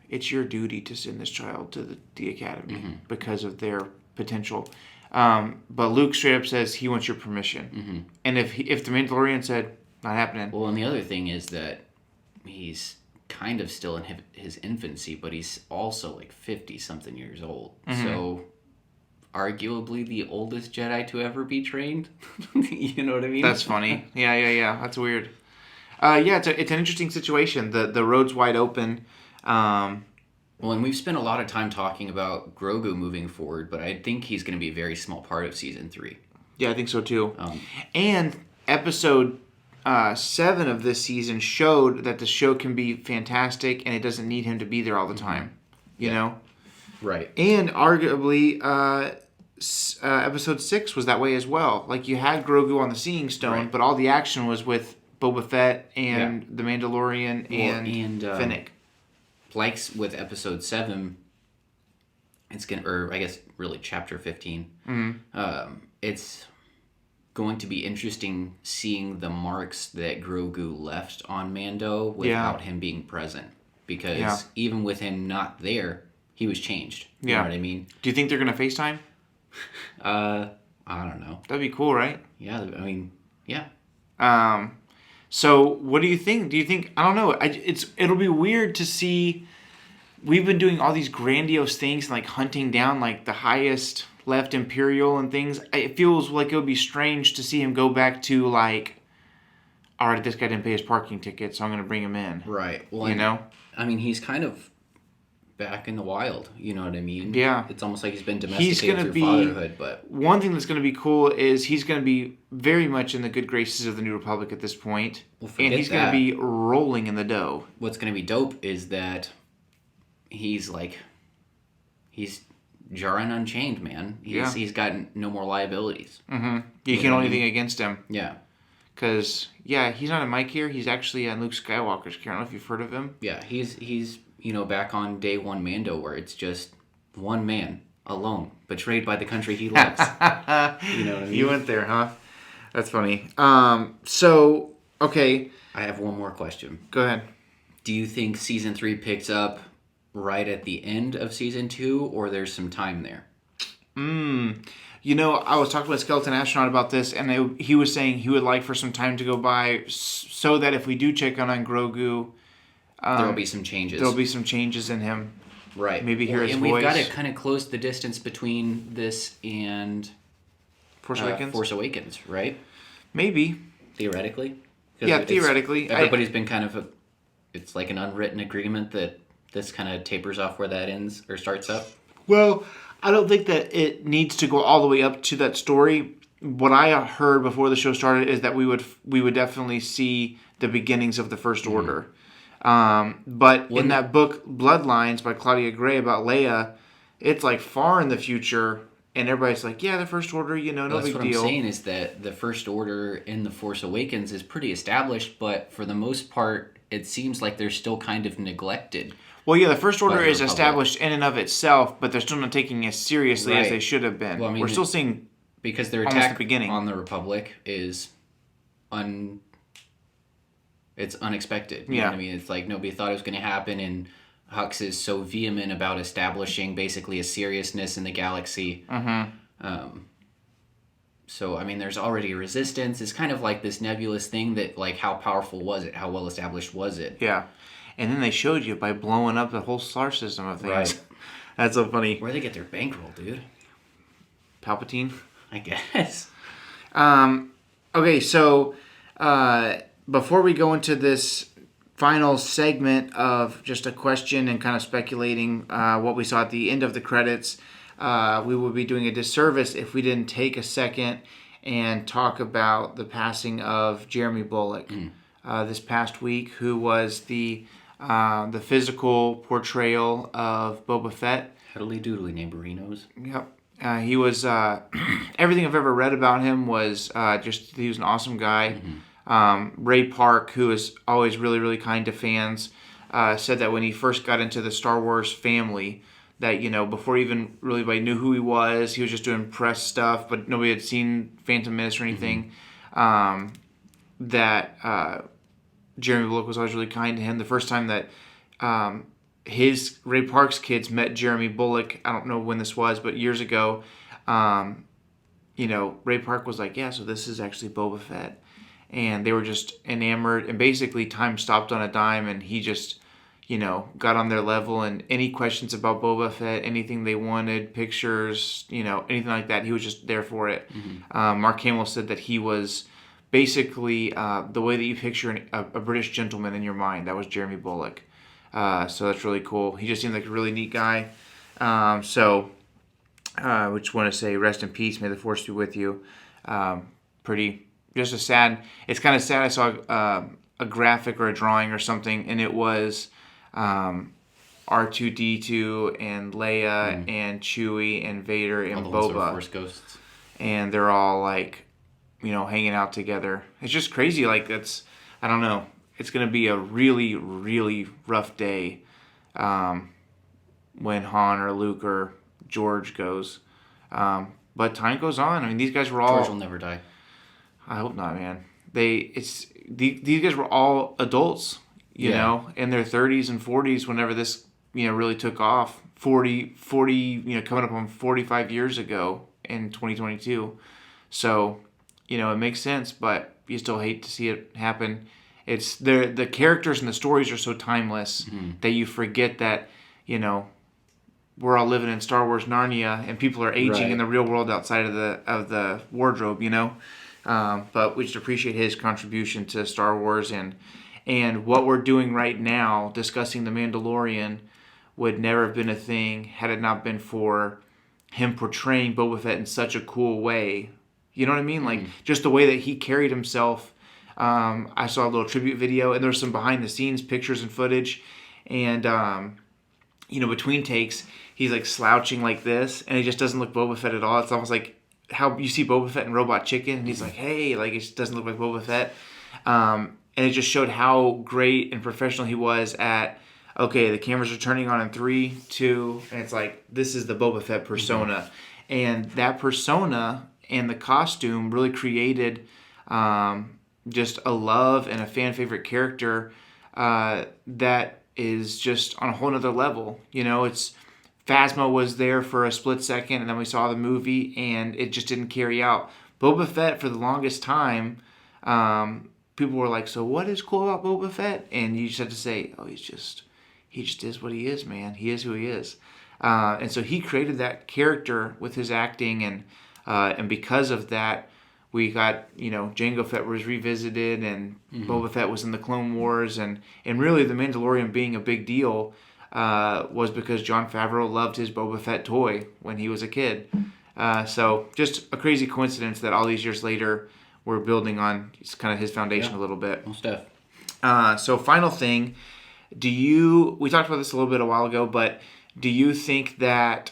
it's your duty to send this child to the academy because of their potential. But Luke straight up says he wants your permission. And if the Mandalorian said, not happening. Well, and the other thing is that he's kind of still in his infancy, but he's also 50-something years old. So, arguably the oldest Jedi to ever be trained. You know what I mean? That's funny. Yeah. That's weird. It's an interesting situation. The road's wide open. Well, and we've spent a lot of time talking about Grogu moving forward, but I think he's going to be a very small part of Season 3. Yeah, I think so too. And episode 7 of this season showed that the show can be fantastic and it doesn't need him to be there all the time. You know? Right. And arguably, episode 6 was that way as well. Like, you had Grogu on the Seeing Stone, but all the action was with Boba Fett and the Mandalorian and Fennec. Like with episode 7, it's going to, or I guess really chapter 15, it's going to be interesting seeing the marks that Grogu left on Mando without him being present. Because even with him not there, he was changed. You know what I mean? Do you think they're going to FaceTime? I don't know. That'd be cool, right? Yeah, I mean, yeah. So what do you think? Do you think, I don't know, it'll be weird to see, we've been doing all these grandiose things, like hunting down like the highest left Imperial and things. It feels like it would be strange to see him go back to like, all right, this guy didn't pay his parking ticket, so I'm going to bring him in. Right. Well, you know? I mean, he's kind of back in the wild, you know what I mean? Yeah. It's almost like he's been domesticated through fatherhood, but... One thing that's going to be cool is he's going to be very much in the good graces of the New Republic at this point. Well, and he's going to be rolling in the dough. What's going to be dope is that he's Jaren Unchained, man. He's got no more liabilities. Mm-hmm. You can't hold anything against him. Yeah. Because, he's not a Mike here. He's actually Luke Skywalker's character. I don't know if you've heard of him. Yeah, he's back on day one Mando, where it's just one man alone, betrayed by the country he loves. You know what I mean? You went there, huh? That's funny. So, okay. I have one more question. Go ahead. Do you think Season 3 picks up right at the end of Season 2, or there's some time there? I was talking with Skeleton Astronaut about this, and he was saying he would like for some time to go by so that if we do check on Grogu... there will be some changes. There will be some changes in him. Right. Maybe hear his and voice. We've got to kind of close the distance between this and... Force Awakens? Force Awakens, right? Maybe. Theoretically? Yeah, theoretically. Everybody's been kind of it's like an unwritten agreement that this kind of tapers off where that ends or starts up. Well, I don't think that it needs to go all the way up to that story. What I heard before the show started is that we would definitely see the beginnings of the First Order. But in that book, Bloodlines by Claudia Gray about Leia, it's like far in the future, and everybody's like, yeah, the First Order, no big deal. That's what I'm saying is that the First Order in The Force Awakens is pretty established, but for the most part, it seems like they're still kind of neglected. Well, yeah, the First Order is established in and of itself, but they're still not taking it as seriously as they should have been. Well, I mean, we're still seeing because their attack on the Republic is it's unexpected. You know what I mean? It's like nobody thought it was going to happen, and Hux is so vehement about establishing basically a seriousness in the galaxy. So, I mean, there's already a resistance. It's kind of like this nebulous thing that, like, how powerful was it? How well established was it? Yeah. And then they showed you by blowing up the whole star system of things. Right. That's so funny. Where'd they get their bankroll, dude? Palpatine? I guess. Okay, so before we go into this final segment of just a question and kind of speculating what we saw at the end of the credits, we would be doing a disservice if we didn't take a second and talk about the passing of Jeremy Bulloch this past week, who was the physical portrayal of Boba Fett. Heddly doodly neighborinos. Yep. He was, everything I've ever read about him was he was an awesome guy. Ray Park, who is always really, really kind to fans, said that when he first got into the Star Wars family, that, before even really anybody knew who he was just doing press stuff, but nobody had seen Phantom Menace or anything, that Jeremy Bulloch was always really kind to him. The first time that Ray Park's kids met Jeremy Bulloch, I don't know when this was, but years ago, Ray Park was like, yeah, so this is actually Boba Fett. And they were just enamored, and basically time stopped on a dime, and he just, got on their level, and any questions about Boba Fett, anything they wanted, pictures, anything like that, he was just there for it. Mark Hamill said that he was basically the way that you picture a British gentleman in your mind. That was Jeremy Bulloch. So that's really cool. He just seemed like a really neat guy. We just want to say rest in peace. May the force be with you. Just a sad. It's kind of sad. I saw a graphic or a drawing or something, and it was R2D2 and Leia and Chewie and Vader and Boba. Force ghosts. And they're all like, hanging out together. It's just crazy. Like I don't know. It's gonna be a really, really rough day when Han or Luke or George goes. But time goes on. I mean, these guys were all. George will never die. I hope not, man. These guys were all adults, you know, in their 30s and 40s whenever this, really took off. 40, coming up on 45 years ago in 2022. So, it makes sense, but you still hate to see it happen. It's the characters and the stories are so timeless that you forget that, we're all living in Star Wars Narnia and people are aging in the real world outside of the wardrobe, But we just appreciate his contribution to Star Wars and what we're doing right now, discussing The Mandalorian, would never have been a thing had it not been for him portraying Boba Fett in such a cool way. You know what I mean? Like, just the way that he carried himself. I saw a little tribute video, and there's some behind-the-scenes pictures and footage. And, between takes, he's, like, slouching like this, and he just doesn't look Boba Fett at all. It's almost like how you see Boba Fett in Robot Chicken, and he's like, hey, like, it just doesn't look like Boba Fett. And it just showed how great and professional he was at, okay, the cameras are turning on in 3, 2, and it's like, this is the Boba Fett persona. And that persona and the costume really created just a love and a fan favorite character that is just on a whole nother level. It's Phasma was there for a split second, and then we saw the movie, and it just didn't carry out. Boba Fett, for the longest time, people were like, so what is cool about Boba Fett? And you just had to say, oh, he just is what he is, man. He is who he is. And so he created that character with his acting, and because of that, we got, Jango Fett was revisited, and Boba Fett was in the Clone Wars, and really the Mandalorian being a big deal was because Jon Favreau loved his Boba Fett toy when he was a kid. So just a crazy coincidence that all these years later we're building on kind of his foundation a little bit. Most def. So final thing, we talked about this a little bit a while ago, but do you think that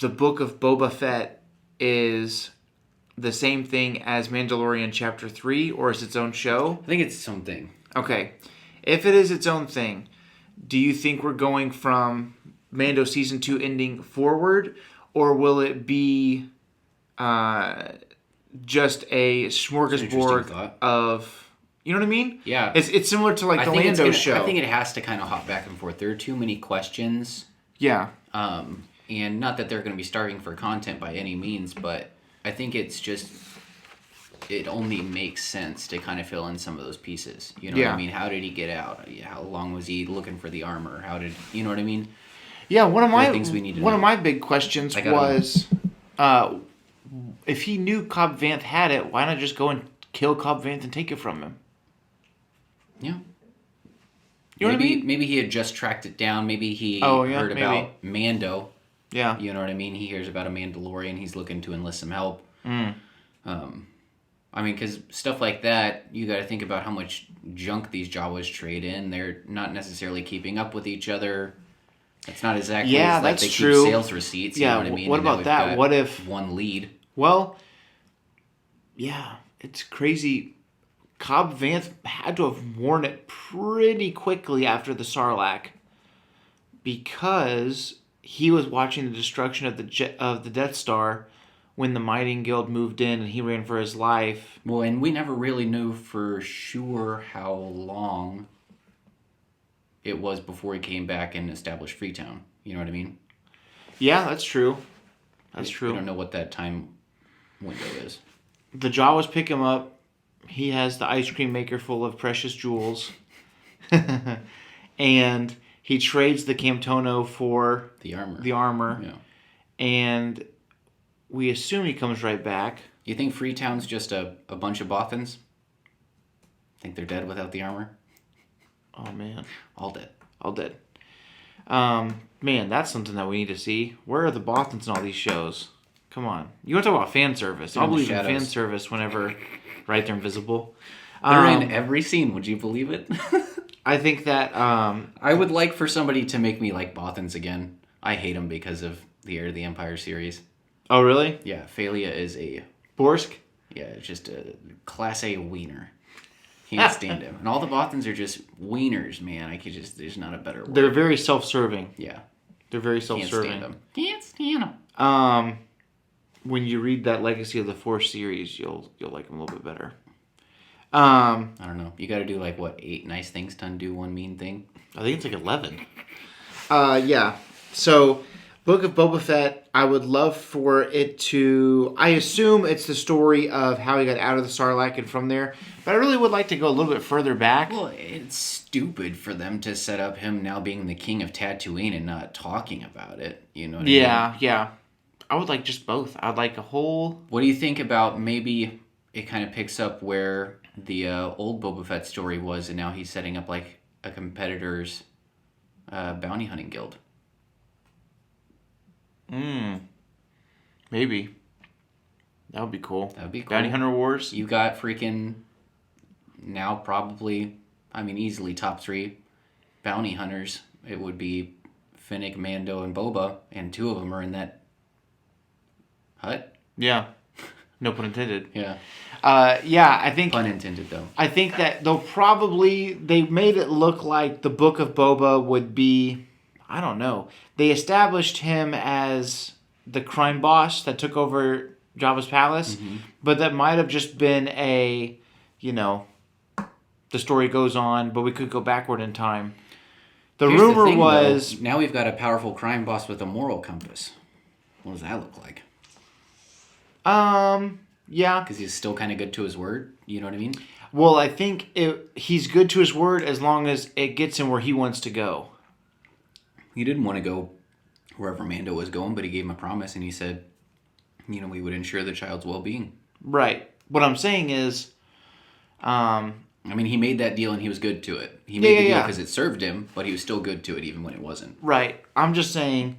the book of Boba Fett is the same thing as Mandalorian Chapter 3, or is it its own show? I think it's its own thing. Okay. If it is its own thing, do you think we're going from Mando Season 2 ending forward, or will it be just a smorgasbord of... You know what I mean? Yeah. It's similar to like the Lando show. I think it has to kind of hop back and forth. There are too many questions. Yeah. And not that they're going to be starving for content by any means, but I think it's just, it only makes sense to kind of fill in some of those pieces. You know what I mean? How did he get out? How long was he looking for the armor? You know what I mean? Yeah, one of my big questions was, if he knew Cobb Vanth had it, why not just go and kill Cobb Vanth and take it from him? Yeah. You know what I mean? Maybe he had just tracked it down. Maybe he heard about Mando. Yeah. You know what I mean? He hears about a Mandalorian. He's looking to enlist some help. Because stuff like that, you got to think about how much junk these Jawas trade in. They're not necessarily keeping up with each other. It's not exactly like they keep sales receipts. You know what I mean? What about that? What if one lead? Well, yeah, it's crazy. Cobb Vanth had to have worn it pretty quickly after the Sarlacc, because he was watching the destruction of the Death Star when the Mighting Guild moved in and he ran for his life. Well, and we never really knew for sure how long it was before he came back and established Freetown. You know what I mean? Yeah, that's true. That's true. We don't know what that time window is. The Jawas pick him up. He has the ice cream maker full of precious jewels. And he trades the Camtono for the armor. Yeah. And we assume he comes right back. You think Freetown's just a bunch of Bothans? Think they're dead without the armor? Oh, man. All dead. All dead. Man, that's something that we need to see. Where are the Bothans in all these shows? Come on. You want to talk about fan service? I'll believe in fan service whenever, right, they're invisible. They're in every scene. Would you believe it? I think that... I would like for somebody to make me like Bothans again. I hate them because of the Heir to the Empire series. Oh, really? Yeah, Phalia is a... Borsk? Yeah, it's just a Class A wiener. Can't stand him. And all the Bothans are just wieners, man. There's not a better word. They're very self-serving. Yeah. They're very self-serving. Can't stand them. When you read that Legacy of the Force series, you'll like them a little bit better. I don't know. You got to do like what, 8 nice things to undo one mean thing? I think it's like 11. Yeah. So, Book of Boba Fett, I would love for it to... I assume it's the story of how he got out of the Sarlacc and from there. But I really would like to go a little bit further back. Well, it's stupid for them to set up him now being the king of Tatooine and not talking about it. You know what I mean? Yeah. I would like just both. I'd like a whole... What do you think about maybe it kind of picks up where the old Boba Fett story was, and now he's setting up like a competitor's bounty hunting guild? Maybe. That would be cool. That would be cool. Bounty Hunter Wars. You got freaking now probably, easily top 3 bounty hunters. It would be Finnick, Mando, and Boba, and 2 of them are in that hut. Yeah. No pun intended. Yeah. I think... Pun intended, though. I think that they made it look like the Book of Boba would be... I don't know. They established him as the crime boss that took over Jabba's palace, but that might have just been the story goes on, but we could go backward in time. Here's rumor the thing, was... Though, now we've got a powerful crime boss with a moral compass. What does that look like? Yeah. Because he's still kind of good to his word, you know what I mean? Well, I think he's good to his word as long as it gets him where he wants to go. He didn't want to go wherever Mando was going, but he gave him a promise, and he said, we would ensure the child's well-being. Right. What I'm saying is... he made that deal, and he was good to it. He made the deal because it served him, but he was still good to it even when it wasn't. Right. I'm just saying,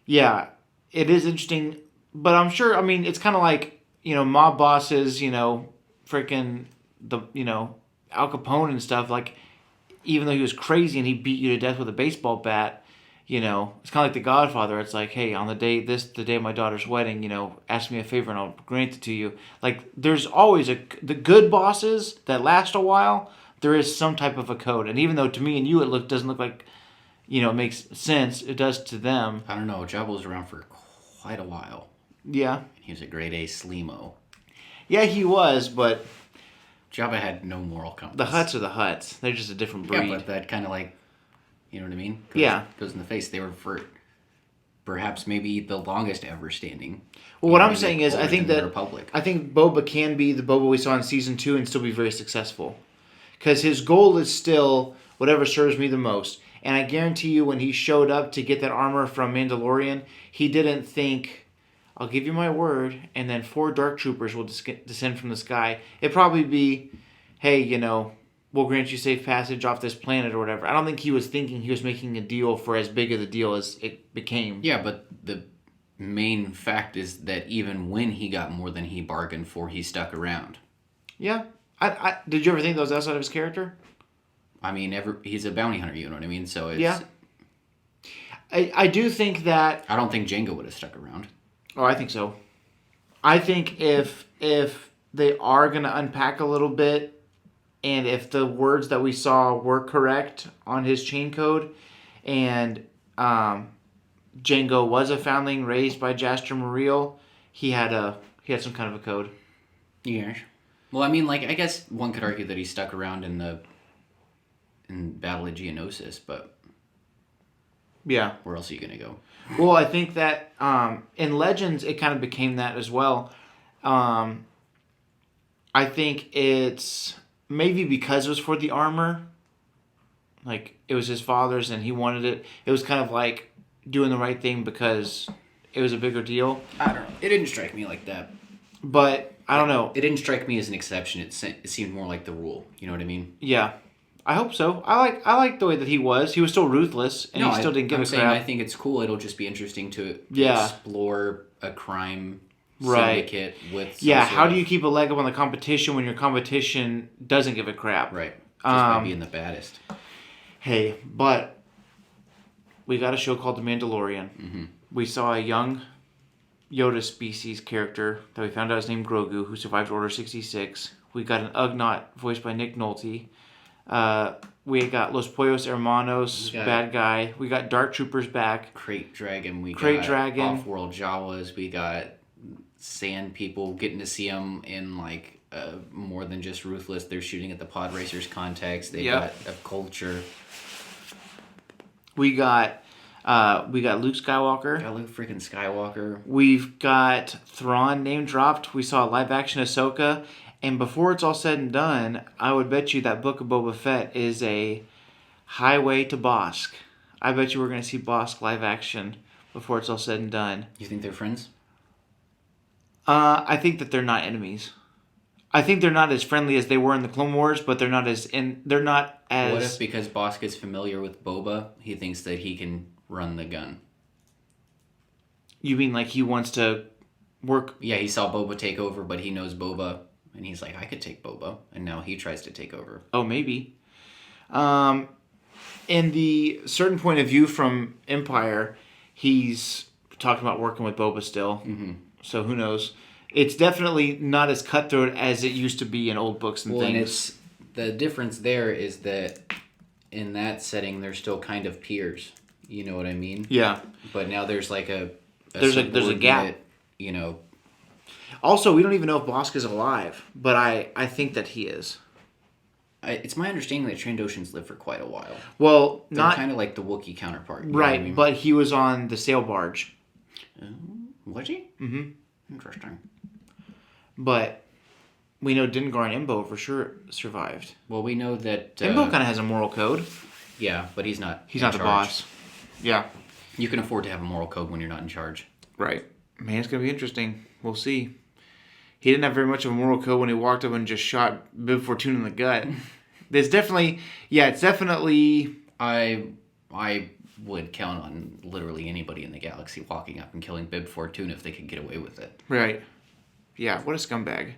yeah, it is interesting, but I'm sure, it's kind of like, mob bosses, freaking Al Capone and stuff, like, even though he was crazy and he beat you to death with a baseball bat, it's kind of like The Godfather. It's like, hey, on the day of my daughter's wedding, ask me a favor and I'll grant it to you. Like, there's always the good bosses that last a while, there is some type of a code. And even though to me and you doesn't look like, it makes sense, it does to them. I don't know. Jabba was around for quite a while. Yeah. He was a grade A sleemo. Yeah, he was, but... Jabba had no moral compass. The Hutts are the Hutts. They're just a different breed. Yeah, but that kind of like, you know what I mean? Goes in the face. They were for perhaps maybe the longest ever standing. Well, what I'm saying is, I think Republic. I think Boba can be the Boba we saw in Season 2 and still be very successful. Because his goal is still whatever serves me the most. And I guarantee you when he showed up to get that armor from Mandalorian, he didn't think... I'll give you my word, and then 4 dark troopers will descend from the sky. It'd probably be, hey, we'll grant you safe passage off this planet or whatever. I don't think he was thinking he was making a deal for as big of the deal as it became. Yeah, but the main fact is that even when he got more than he bargained for, he stuck around. Yeah. Did you ever think that was outside of his character? He's a bounty hunter, you know what I mean? So it's... Yeah. I do think that... I don't think Jango would have stuck around. Oh, I think so. I think if they are going to unpack a little bit, and if the words that we saw were correct on his chain code, and Jango was a foundling raised by Jaster Muriel, he had some kind of a code. Yeah. Well, I guess one could argue that he stuck around in Battle of Geonosis, but yeah, where else are you going to go? Well, I think that in Legends, it kind of became that as well. I think it's maybe because it was for the armor. Like, it was his father's and he wanted it. It was kind of like doing the right thing because it was a bigger deal. I don't know. It didn't strike me like that. But, I don't know. It didn't strike me as an exception. It seemed more like the rule. You know what I mean? Yeah. I hope so. I like the way that he was. He was still ruthless, and he still didn't give a crap. I think it's cool. It'll just be interesting to explore a crime syndicate with. How do you keep a leg up on the competition when your competition doesn't give a crap? Right. Just by being the baddest. Hey, but we got a show called The Mandalorian. Mm-hmm. We saw a young Yoda species character that we found out is named Grogu, who survived Order 66. We got an Ugnaught voiced by Nick Nolte. We got Los Pollos Hermanos, bad guy. We got Dark Troopers back. Crate Dragon. We got Off-World Jawas. We got Sand People, getting to see them in like more than just ruthless. They're shooting at the pod racers context. They got a culture. We got Luke Skywalker. Got Luke freaking Skywalker. We've got Thrawn name dropped. We saw live action Ahsoka. And before it's all said and done, I would bet you that Book of Boba Fett is a highway to Bossk. I bet you we're going to see Bossk live action before it's all said and done. You think they're friends? I think that they're not enemies. I think they're not as friendly as they were in the Clone Wars, but they're not as. What if because Bossk is familiar with Boba, he thinks that he can run the gun? You mean like he wants to work? Yeah, he saw Boba take over, but he knows Boba. And he's like, I could take Boba. And now he tries to take over. Oh, maybe. In the certain point of view from Empire, he's talking about working with Boba still. Mm-hmm. So who knows? It's definitely not as cutthroat as it used to be in old books and things. And the difference there is that in that setting, they're still kind of peers. You know what I mean? Yeah. But now there's like there's a gap. You know. Also, we don't even know if Bossk is alive, but I think that he is. It's my understanding that Trandoshans live for quite a while. Well, they're kind of like the Wookiee counterpart. You right, know what I mean? But he was on the sail barge. Was he? Mm-hmm. Interesting. But we know Dengar and Imbo for sure survived. Well, we know that... Imbo kind of has a moral code. Yeah, but he's not He's not the boss. Yeah. You can afford to have a moral code when you're not in charge. Right. Man, it's going to be interesting. We'll see. He didn't have very much of a moral code when he walked up and just shot Bib Fortuna in the gut. It's definitely... I would count on literally anybody in the galaxy walking up and killing Bib Fortuna if they could get away with it. Right. Yeah, what a scumbag.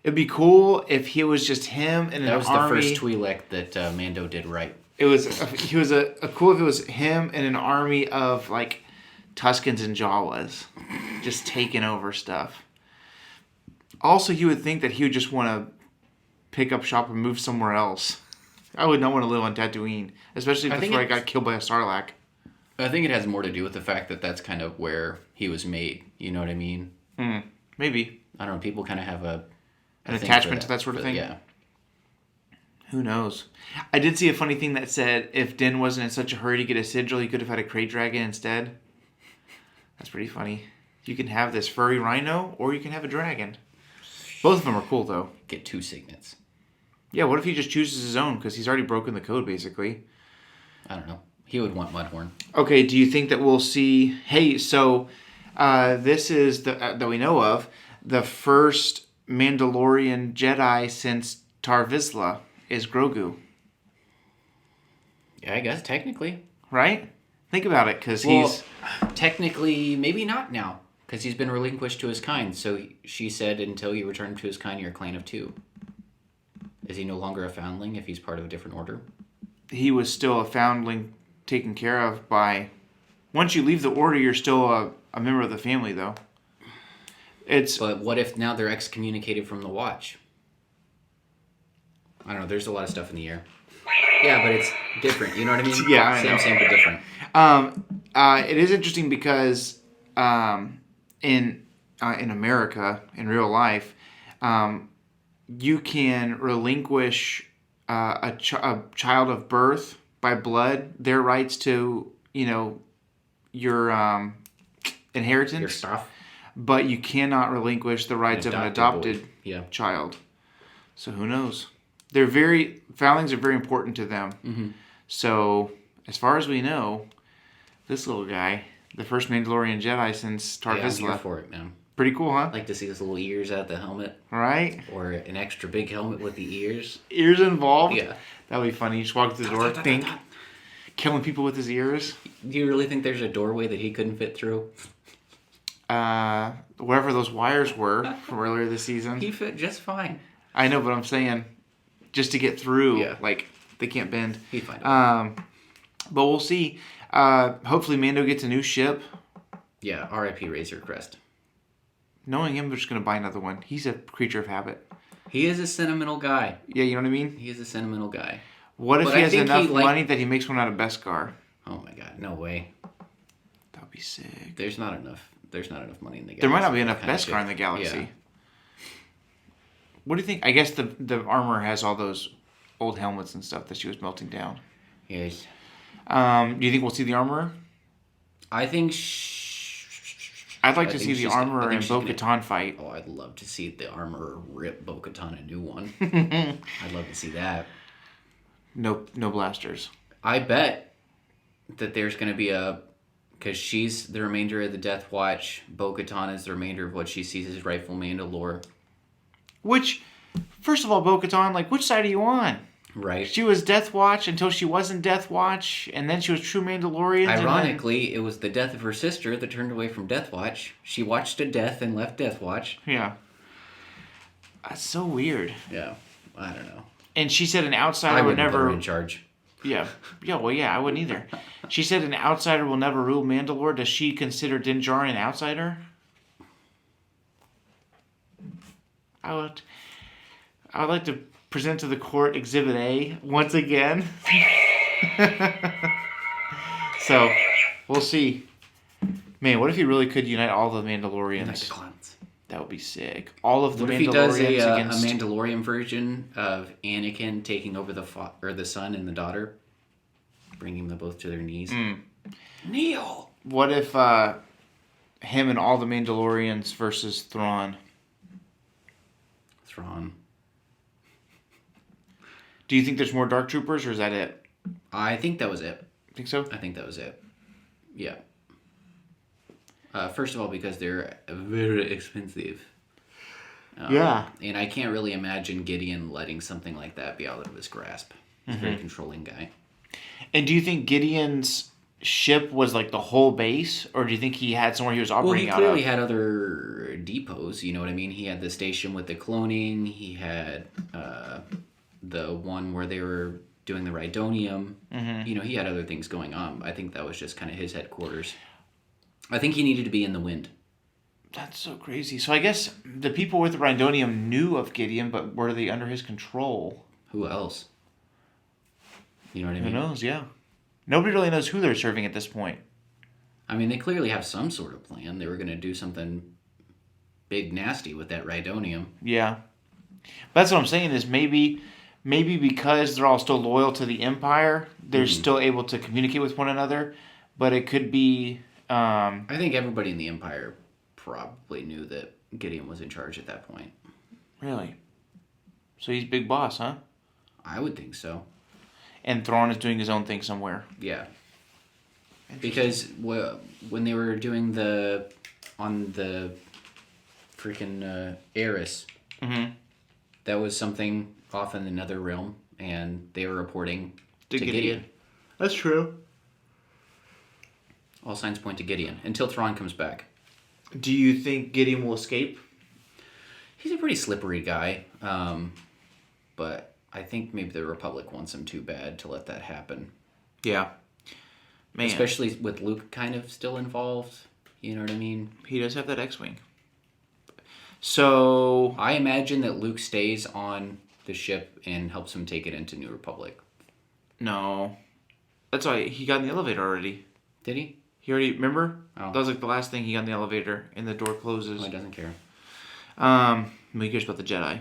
It'd be cool if he was just him and an army. That was the first Twi'lek that Mando did right. He was cool if it was him and an army of like Tuskens and Jawas just taking over stuff. Also, you would think that he would just want to pick up shop and move somewhere else. I would not want to live on Tatooine, especially if I got killed by a Sarlacc. I think it has more to do with the fact that that's kind of where he was made. You know what I mean? Maybe. I don't know. People kind of have an attachment to that sort of thing. Yeah. Who knows? I did see a funny thing that said if Din wasn't in such a hurry to get a sigil, he could have had a crate dragon instead. That's pretty funny. You can have this furry rhino, or you can have a dragon. Both of them are cool, though. Get 2 signets. Yeah, what if he just chooses his own? Because he's already broken the code, basically. I don't know. He would want Mudhorn. Okay, do you think that we'll see... Hey, so this is, that we know of, the first Mandalorian Jedi since Tar Vizsla is Grogu. Yeah, I guess, technically. Right? Think about it, because Technically, maybe not now. Because he's been relinquished to his kind. So she said, until you return to his kind, you're a clan of 2. Is he no longer a foundling if he's part of a different order? He was still a foundling taken care of by... Once you leave the order, you're still a member of the family, though. But what if now they're excommunicated from the Watch? I don't know. There's a lot of stuff in the air. Yeah, but it's different. You know what I mean? Yeah, I know. Same, but different. It is interesting because... in America, in real life, you can relinquish a child of birth by blood their rights to, your inheritance. Your stuff. But you cannot relinquish the rights of an adopted child. So who knows? Foundlings are very important to them. Mm-hmm. So as far as we know, this little guy... The first Mandalorian Jedi since Tar Vizsla. I'm here for it, man. Pretty cool, huh? I'd like to see his little ears out the helmet. Right? Or an extra big helmet with the ears. Ears involved? Yeah. That would be funny. You just walk through the door, think, killing people with his ears. Do you really think there's a doorway that he couldn't fit through? Wherever those wires were from earlier this season. He fit just fine. I know, but I'm saying, just to get through, Yeah. like, they can't bend. He'd find it. But we'll see. Hopefully Mando gets a new ship. Yeah, R.I.P. Razor Crest. Knowing him, they're just going to buy another one. He's a creature of habit. He is a sentimental guy. Yeah, you know what I mean? He is a sentimental guy. What if he has enough money that he makes one out of Beskar? Oh my god, no way. That would be sick. There's not enough money in the galaxy. There might not be enough Beskar in the galaxy. Yeah. What do you think? I guess the armor has all those old helmets and stuff that she was melting down. Yes. Do you think we'll see the armor? I think I'd like to see the armorer and Bo-Katan fight. Oh, I'd love to see the armorer rip Bo-Katan a new one. I'd love to see that. No blasters. I bet that there's going to be because she's the remainder of the Death Watch. Bo-Katan is the remainder of what she sees as rightful Mandalore. Which, first of all, Bo-Katan, like, which side are you on? Right. She was Death Watch until she wasn't Death Watch, and then she was true Mandalorian. Ironically, it was the death of her sister that turned away from Death Watch. She watched a death and left Death Watch. Yeah. That's so weird. Yeah, I don't know. And she said an outsider would never... put her in charge. Yeah. Well, I wouldn't either. She said an outsider will never rule Mandalore. Does she consider Din Djarin an outsider? I would like to present to the court Exhibit A once again. So, we'll see. Man, what if he really could unite all the Mandalorians? Unite the clans. That would be sick. All of the Mandalorians. Mandalorians What if he does against... a Mandalorian version of Anakin taking over the son and the daughter, bringing them both to their knees? Kneel. What if him and all the Mandalorians versus Thrawn? Thrawn. Do you think there's more Dark Troopers, or is that it? I think that was it. Think so? I think that was it. Yeah. First of all, because they're very expensive. Yeah. And I can't really imagine Gideon letting something like that be out of his grasp. He's a very controlling guy. And do you think Gideon's ship was like the whole base, or do you think he had somewhere he was operating out of? Well, he clearly had other depots, you know what I mean? He had the station with the cloning. He had the one where they were doing the Rhydonium. You know, he had other things going on. I think that was just kind of his headquarters. I think he needed to be in the wind. That's so crazy. So I guess the people with the Rhydonium knew of Gideon, but were they under his control? Who else? You know what I mean? Who knows, yeah. Nobody really knows who they're serving at this point. I mean, they clearly have some sort of plan. They were going to do something big nasty with that Rhydonium. Yeah. But that's what I'm saying is maybe because they're all still loyal to the Empire, they're still able to communicate with one another. But it could be... I think everybody in the Empire probably knew that Gideon was in charge at that point. Really? So he's big boss, huh? I would think so. And Thrawn is doing his own thing somewhere. Yeah. Because when they were doing on the freaking Eris, that was something off in another realm, and they were reporting to Gideon. That's true. All signs point to Gideon, until Thrawn comes back. Do you think Gideon will escape? He's a pretty slippery guy, but I think maybe the Republic wants him too bad to let that happen. Yeah. Man. Especially with Luke kind of still involved. You know what I mean? He does have that X-Wing. So... I imagine that Luke stays on the ship and helps him take it into New Republic. No. That's why he got in the elevator already. Did he? He already... Remember? Oh. That was like the last thing he got in the elevator, and the door closes. Oh, he doesn't care. He cares about the Jedi.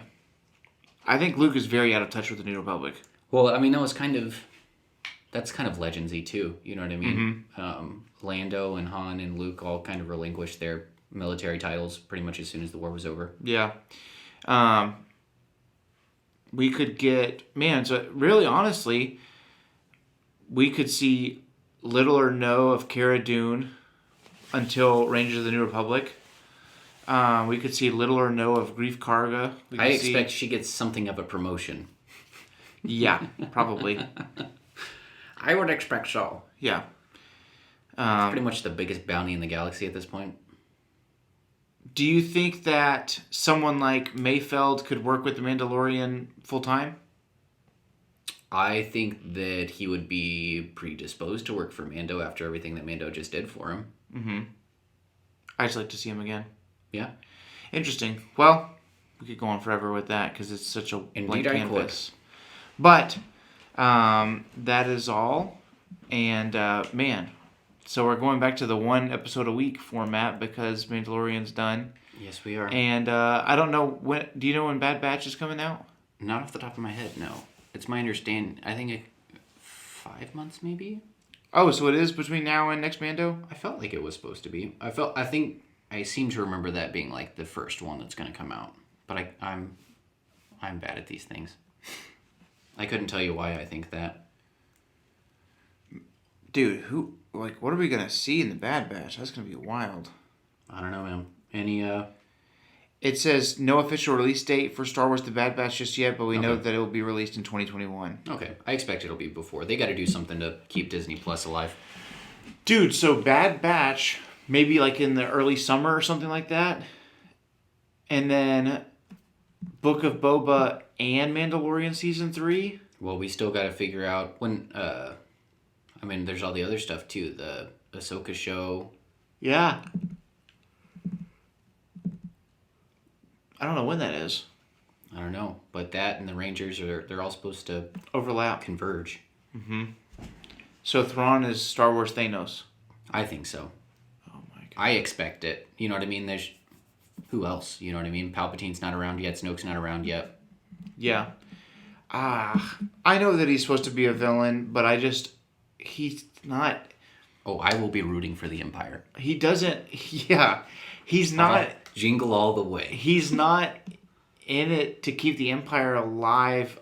I think Luke is very out of touch with the New Republic. Well, I mean, that's kind of Legendsy too. You know what I mean? Lando and Han and Luke all kind of relinquished their military titles pretty much as soon as the war was over. Yeah. We could get... Man, so really, honestly, we could see little or no of Cara Dune until Rangers of the New Republic. We could see little or no of Grief Karga. I expect she gets something of a promotion. Yeah, probably. I would expect so. Yeah. It's pretty much the biggest bounty in the galaxy at this point. Do you think that someone like Mayfeld could work with the Mandalorian full time? I think that he would be predisposed to work for Mando after everything that Mando just did for him. Mm-hmm. I'd just like to see him again. Yeah. Interesting. Well, we could go on forever with that because it's such a blank canvas. But that is all. And man, so we're going back to the 1 episode a week format because Mandalorian's done. Yes, we are. And I don't know when. Do you know when Bad Batch is coming out? Not off the top of my head, no. It's my understanding. I think 5 months, maybe. Oh, so it is between now and next Mando? I felt like it was supposed to be. I seem to remember that being like the first one that's going to come out. But I'm bad at these things. I couldn't tell you why I think that. Dude, what are we going to see in the Bad Batch? That's going to be wild. I don't know, man. Any, It says no official release date for Star Wars The Bad Batch just yet, but we know that it will be released in 2021. Okay. I expect it'll be before. They got to do something to keep Disney Plus alive. Dude, so Bad Batch, maybe like in the early summer or something like that. And then Book of Boba and Mandalorian Season 3. Well, we still got to figure out when, there's all the other stuff too. The Ahsoka show. Yeah. I don't know when that is. I don't know, but that and the Rangers they're all supposed to overlap, converge. Mm-hmm. So Thrawn is Star Wars Thanos. I think so. Oh my god. I expect it. You know what I mean? There's who else? You know what I mean? Palpatine's not around yet. Snoke's not around yet. Yeah. I know that he's supposed to be a villain, but he's not. Oh, I will be rooting for the Empire. He doesn't. Yeah, he's not. Jingle all the way. He's not in it to keep the Empire alive.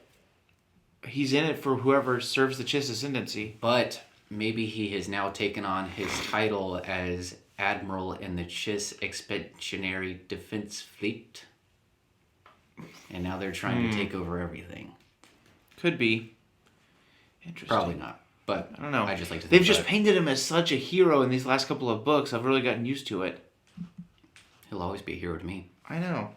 He's in it for whoever serves the Chiss Ascendancy. But maybe he has now taken on his title as Admiral in the Chiss Expeditionary Defense Fleet. And now they're trying to take over everything. Could be. Interesting. Probably not. But I don't know. I just like to think they've just painted him as such a hero in these last couple of books. I've really gotten used to it. He'll always be a hero to me. I know.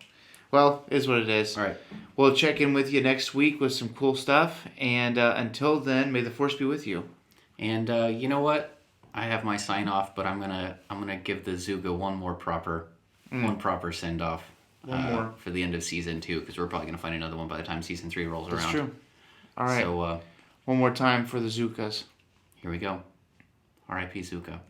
Well, it is what it is. All right. We'll check in with you next week with some cool stuff. And until then, may the Force be with you. And you know what? I have my sign off, but I'm gonna give the Zuga one proper send off. One more for the end of season 2, because we're probably gonna find another one by the time season 3 rolls around. That's true. All right. So one more time for the Zukas. Here we go. R.I.P. Zuka.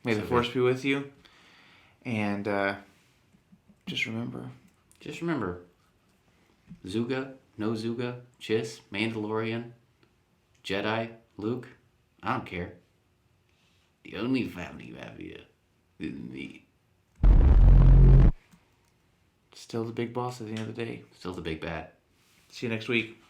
May the Force be with you. And just remember. Zuga, no Zuga, Chiss, Mandalorian, Jedi, Luke. I don't care. The only family you have here is me. Still the big boss at the end of the day. Still the big bad. See you next week.